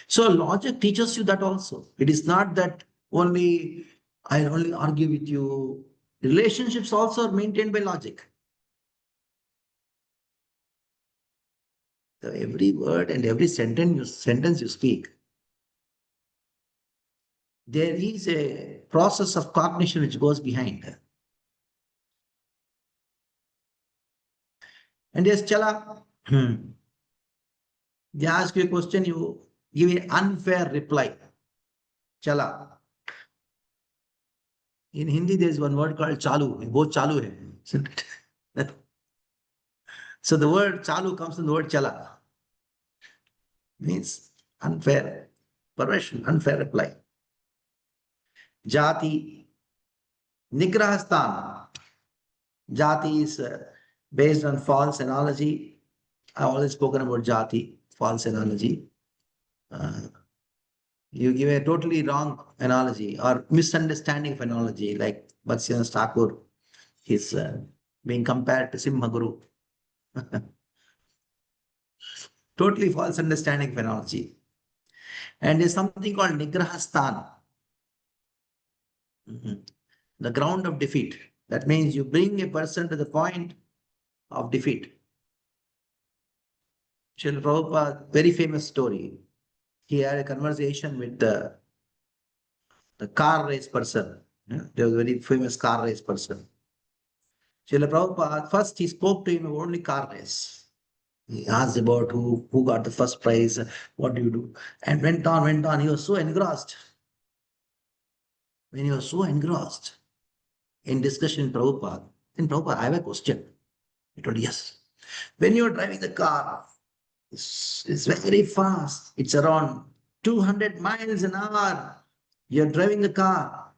So logic teaches you that also. It is not that only I only argue with you. Relationships also are maintained by logic. So every word and every sentence you speak, there is a process of cognition which goes behind. And yes, Chala, they ask you a question, you give an unfair reply. Chala. In Hindi, there is one word called chalu. Both chalu hai, isn't it? So the word chalu comes from the word chala. Means unfair perversion, unfair reply. Jati, Nigrahasthana. Jati is based on false analogy. I've always spoken about Jati, false analogy. You give a totally wrong analogy or misunderstanding of analogy, like Bhaktisiddhanta Thakur is being compared to Simhaguru. Totally false understanding of analogy. And there's something called Nigrahasthana. The ground of defeat. That means you bring a person to the point of defeat. Srila Prabhupada, very famous story. He had a conversation with the the car race person. There was a very famous car race person. Srila Prabhupada, first he spoke to him about only car race. He asked about who got the first prize, what do you do? And went on. He was so engrossed. When he was so engrossed in discussion with Prabhupada, then Prabhupada, I have a question. He told, yes. When you are driving the car, it's very fast. It's around 200 miles an hour. You're driving the car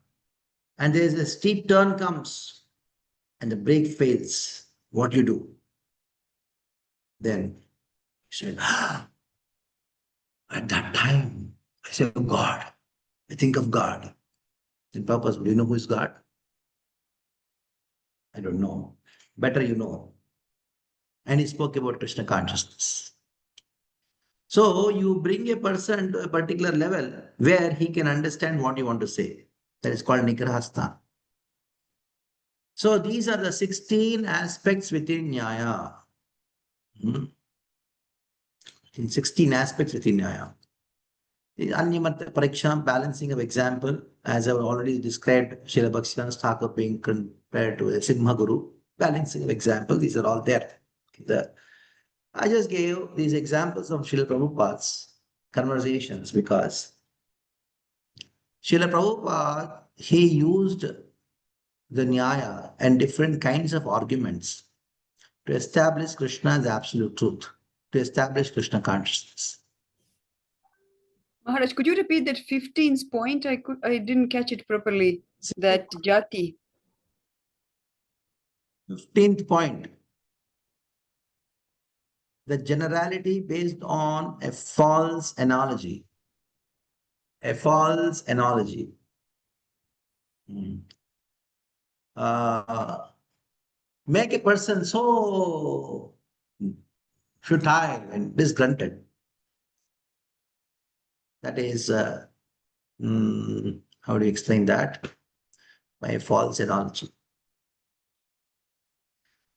and there's a steep turn comes and the brake fails. What do you do? Then he said, at that time, I said, oh God, I think of God. Then Prabhupada, do you know who is God? I don't know. Better you know. And he spoke about Krishna consciousness. So you bring a person to a particular level where he can understand what you want to say. That is called Nigrahasthana. So these are the 16 aspects within Nyaya. In 16 aspects within Nyaya. The Anyamata Pariksha, balancing of example, as I've already described, Srila Bhaktivinoda Thakur being compared to a Sigma Guru, balancing of example, these are all there. I just gave these examples of Srila Prabhupada's conversations because Srila Prabhupada, he used the Nyaya and different kinds of arguments to establish Krishna as absolute truth, to establish Krishna consciousness. Maharaj, could you repeat that 15th point? I didn't catch it properly. That Jati. 15th point. The generality based on a false analogy. A false analogy. Make a person so futile and disgruntled. That is, how do you explain that? By a false analogy.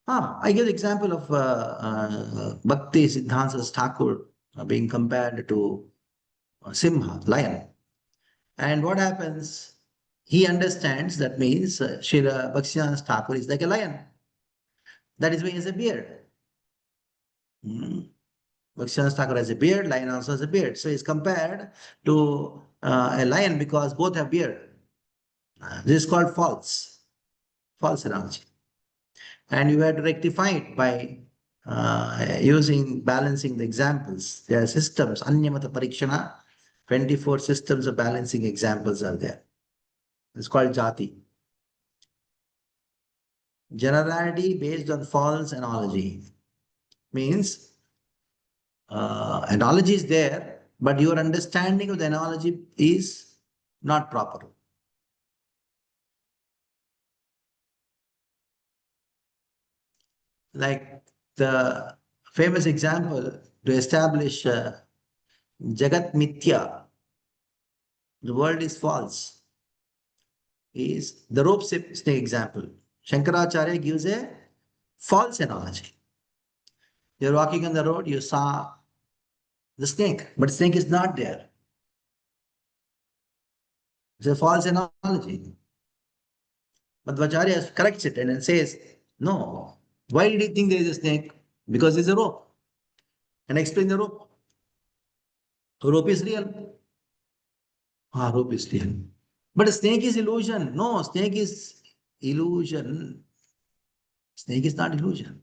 I give the example of Bhakti Siddhanta Thakur being compared to Simha, lion. And what happens? He understands that means Srila Bhaktivinoda Thakur is like a lion. That is why he has a beard. Bhaktivinoda Thakur has a beard, lion also has a beard. So he's compared to a lion because both have beard. This is called false analogy. And you have to rectify it by balancing the examples. There are systems, Anyamata Parikshana, 24 systems of balancing examples are there. It's called Jati. Generality based on false analogy means analogy is there, but your understanding of the analogy is not proper. Like the famous example to establish Jagat Mithya, the world is false, is the rope snake example. Shankaracharya gives a false analogy. You're walking on the road, you saw the snake, but snake is not there. It's a false analogy. Madhvacharya corrects it and then says, no. Why did he think there is a snake? Because there's a rope. And explain the rope. So rope is real. Rope is real. But a snake is illusion. No, snake is illusion. Snake is not illusion.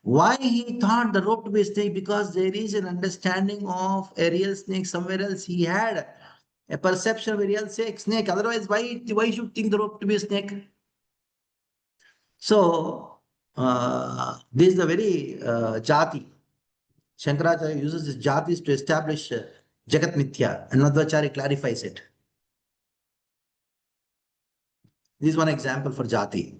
Why he thought the rope to be a snake? Because there is an understanding of a real snake somewhere else. He had a perception of a real snake. Otherwise, why should you think the rope to be a snake? So, this is the very Jati. Shankaracharya uses his Jatis to establish Jagat Mithya, and Madhvacharya clarifies it. This is one example for Jati.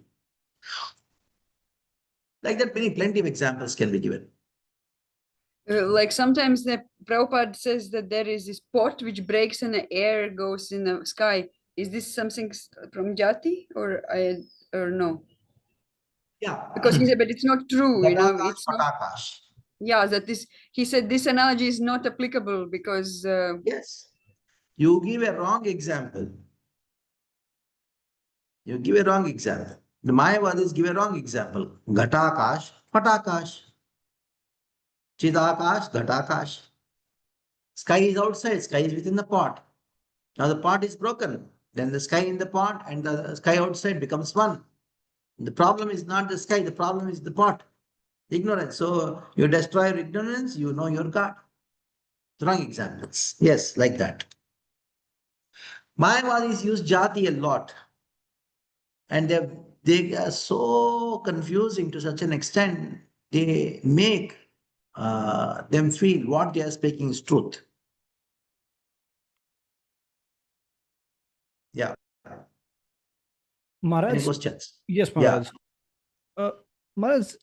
Like that, plenty of examples can be given. Like sometimes the Prabhupada says that there is this pot which breaks and the air goes in the sky. Is this something from Jati or no? Yeah. Because he said, but it's not true, you know. Padarthas, It's not. Padarthas. Yeah, that this. He said this analogy is not applicable because. Yes. You give a wrong example. You give a wrong example. The Mayavadis give a wrong example. Ghatakash, Patakash. Chidakash, Ghatakash. Sky is outside, sky is within the pot. Now the pot is broken. Then the sky in the pot and the sky outside becomes one. The problem is not the sky, the problem is the pot. Ignorance. So you destroy your ignorance, you know your God. Wrong examples. Yes, like that. Mayavadis use Jati a lot. And they are so confusing to such an extent, they make them feel what they are speaking is truth. Yeah. Any Maharaj, questions? yes, Yeah. Maharaj. Maharaj,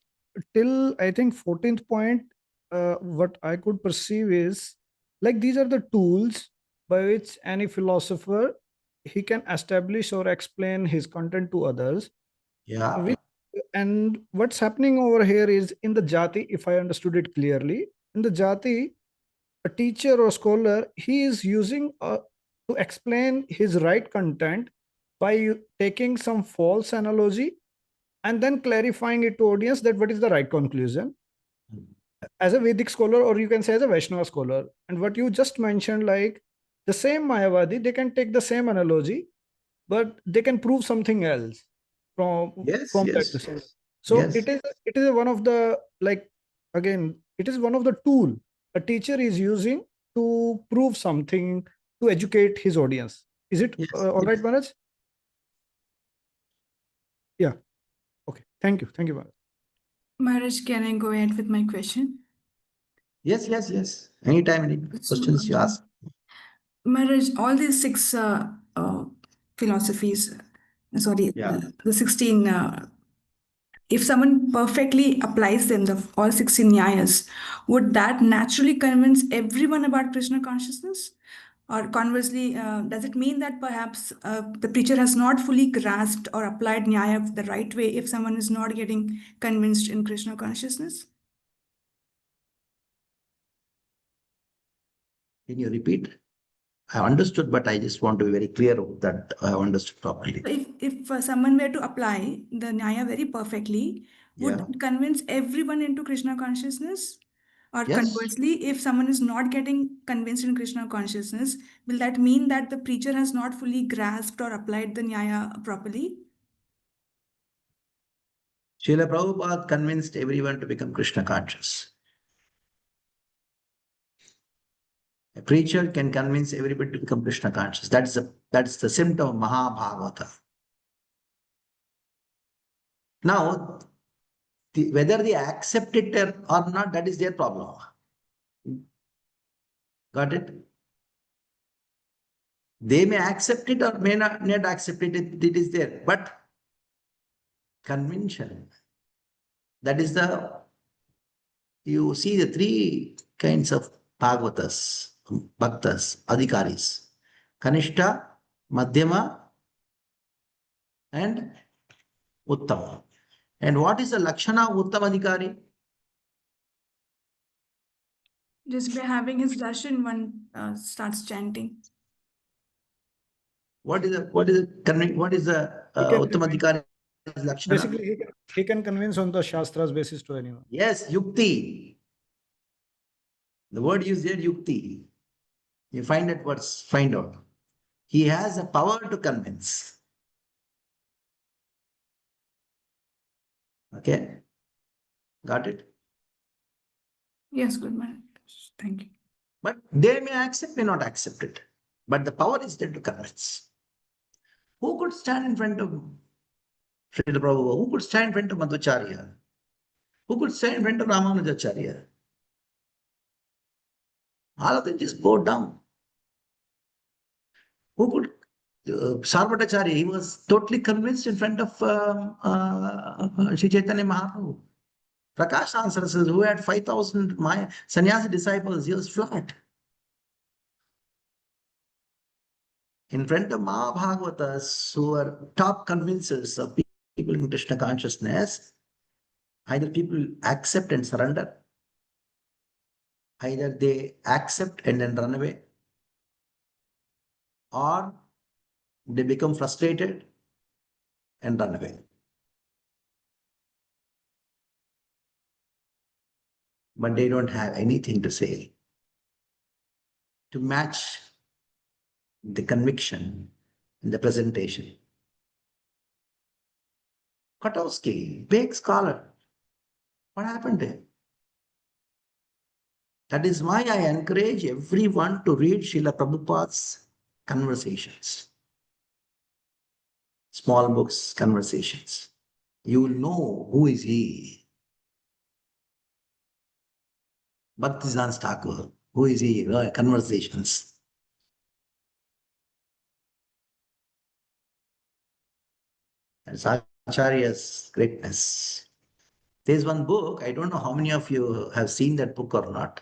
till I think 14th point, what I could perceive is like these are the tools by which any philosopher he can establish or explain his content to others. Yeah. And what's happening over here is in the Jati, if I understood it clearly, in the Jati, a teacher or scholar, he is using to explain his right content by taking some false analogy and then clarifying it to audience that what is the right conclusion as a Vedic scholar, or you can say as a Vaishnava scholar. And what you just mentioned, like the same Mayavadi, they can take the same analogy, but they can prove something else from Yes, that. yes. So Yes. it is one of the, like, again, it is one of the tool a teacher is using to prove something, to educate his audience. Is it Yes, all right, Maharaj? Yeah. Okay. Thank you. Thank you, Maharaj. Maharaj, can I go ahead with my question? Yes, yes, yes. Anytime, any questions you ask. Maharaj, all these six philosophies, sorry, Yeah. the 16, if someone perfectly applies them, all 16 Nyayas, would that naturally convince everyone about Krishna consciousness? Or conversely, does it mean that perhaps the preacher has not fully grasped or applied Nyaya the right way if someone is not getting convinced in Krishna consciousness? Can you repeat? I understood, but I just want to be very clear that I understood properly. If someone were to apply the Nyaya very perfectly, would Yeah. it convince everyone into Krishna consciousness? Or Yes. conversely, if someone is not getting convinced in Krishna consciousness, will that mean that the preacher has not fully grasped or applied the Nyaya properly? Srila Prabhupada convinced everyone to become Krishna conscious. A preacher can convince everybody to become Krishna conscious. That's the symptom of Mahabhagavata. Now, whether they accept it or not, that is their problem. Got it? They may accept it or may not accept it. It is there. But convention, that is you see the three kinds of Bhagavatas, Bhaktas, Adhikaris. Kanishta, Madhyama, and Uttama. And what is the Lakshana of Uttama Adhikari? Just by having his darshan, one starts chanting. What is the Uttama Adhikari Lakshana? Basically, he can convince on the Shastra's basis to anyone. Yes, Yukti. The word used there, Yukti. You find that words, find out. He has a power to convince. Okay? Got it? Yes, good man. Thank you. But they may accept, may not accept it. But the power is there to convince. Who could stand in front of Srila Prabhupada? Who could stand in front of Madhvacharya? Who could stand in front of Ramanujacharya? All of them just bowed down. Who could? Sarvata-acharya, he was totally convinced in front of Sri Chaitanya Mahaprabhu. Prakash answers, who had 5,000 sannyasi disciples, he was flat. In front of Mahabhagavatas, who are top convincers of people in Krishna consciousness, either people accept and surrender, either they accept and then run away, or they become frustrated, and run away. But they don't have anything to say to match the conviction in the presentation. Kotowski, big scholar. What happened to him? That is why I encourage everyone to read Srila Prabhupada's conversations. Small books, conversations. You will know who is he. Bhakti Thakur, who is he? Conversations. That's Acharya's greatness. There's one book, I don't know how many of you have seen that book or not.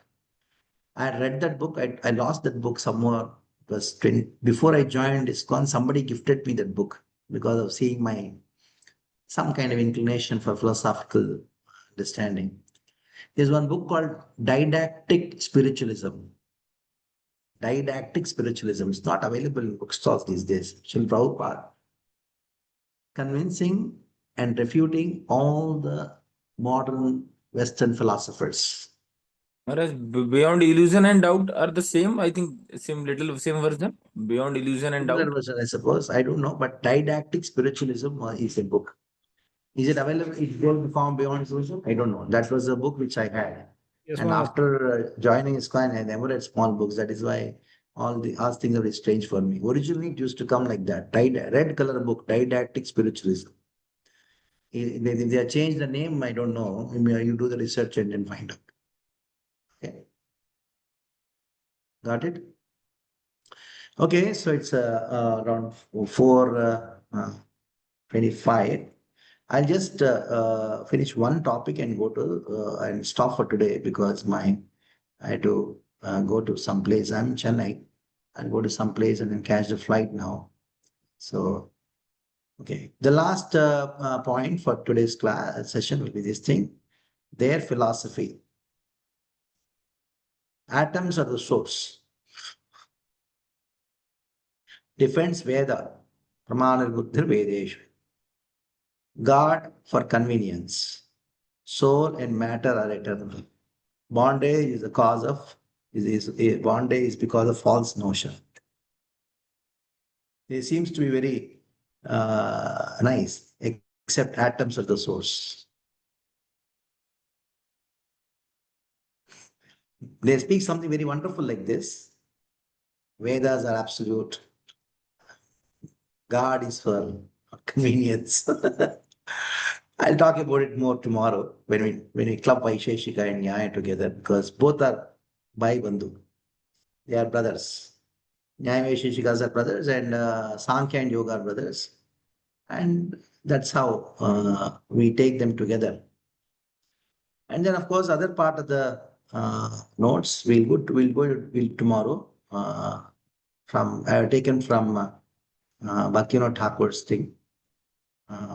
I had read that book, I lost that book somewhere. It was before I joined ISKCON, somebody gifted me that book because of seeing some kind of inclination for philosophical understanding. There's one book called Didactic Spiritualism. Didactic Spiritualism. It's not available in bookstores these days. Srila Prabhupada convincing and refuting all the modern Western philosophers. Whereas Beyond Illusion and Doubt are the same, I think, same version. Beyond Illusion and Similar Doubt. version, I suppose. I don't know, but Didactic Spiritualism is a book. Is it available? It going to form Beyond Illusion? I don't know. That was a book which I had. Yes, And Maharaj. after joining ISKCON, I never read small books. That is why all things are very strange for me. Originally, it used to come like that. Red color book, Didactic Spiritualism. If they have changed the name, I don't know. Maybe you do the research and then find out. Okay. Got it? Okay, so it's around 4:25. I'll just finish one topic and go to and stop for today because I had to go to some place. I'm in Chennai. I'll go to some place and then catch the flight now. So, okay. The last point for today's class session will be this thing. Their philosophy. Atoms are the source. Defends Veda. Pramana Buddhir Vedeshu. God for convenience. Soul and matter are eternal. Bondage is the cause of bondage is because of false notion. It seems to be very nice, except atoms are the source. They speak something very wonderful like this. Vedas are absolute. God is for convenience. I'll talk about it more tomorrow when we club VIHE and Nyaya together because both are Bhai Bandhu. They are brothers. Nyaya Vaisheshikas are brothers and Sankhya and Yoga are brothers. And that's how we take them together. And then, of course, other part of the notes we'll go tomorrow. I have taken from Bhaktivinoda Thakur's thing.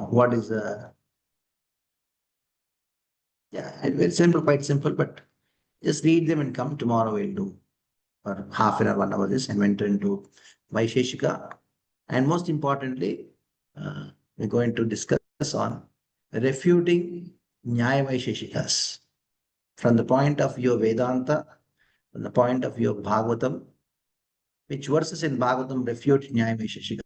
What is very simple, quite simple, but just read them and come tomorrow. We'll do for half an hour, 1 hour this and enter into Vaisheshika. And most importantly, we're going to discuss on refuting Nyaya Vaisheshikas from the point of view of Vedanta, from the point of view of Bhagavatam, which verses in Bhagavatam refute Nyaya Vaisheshika.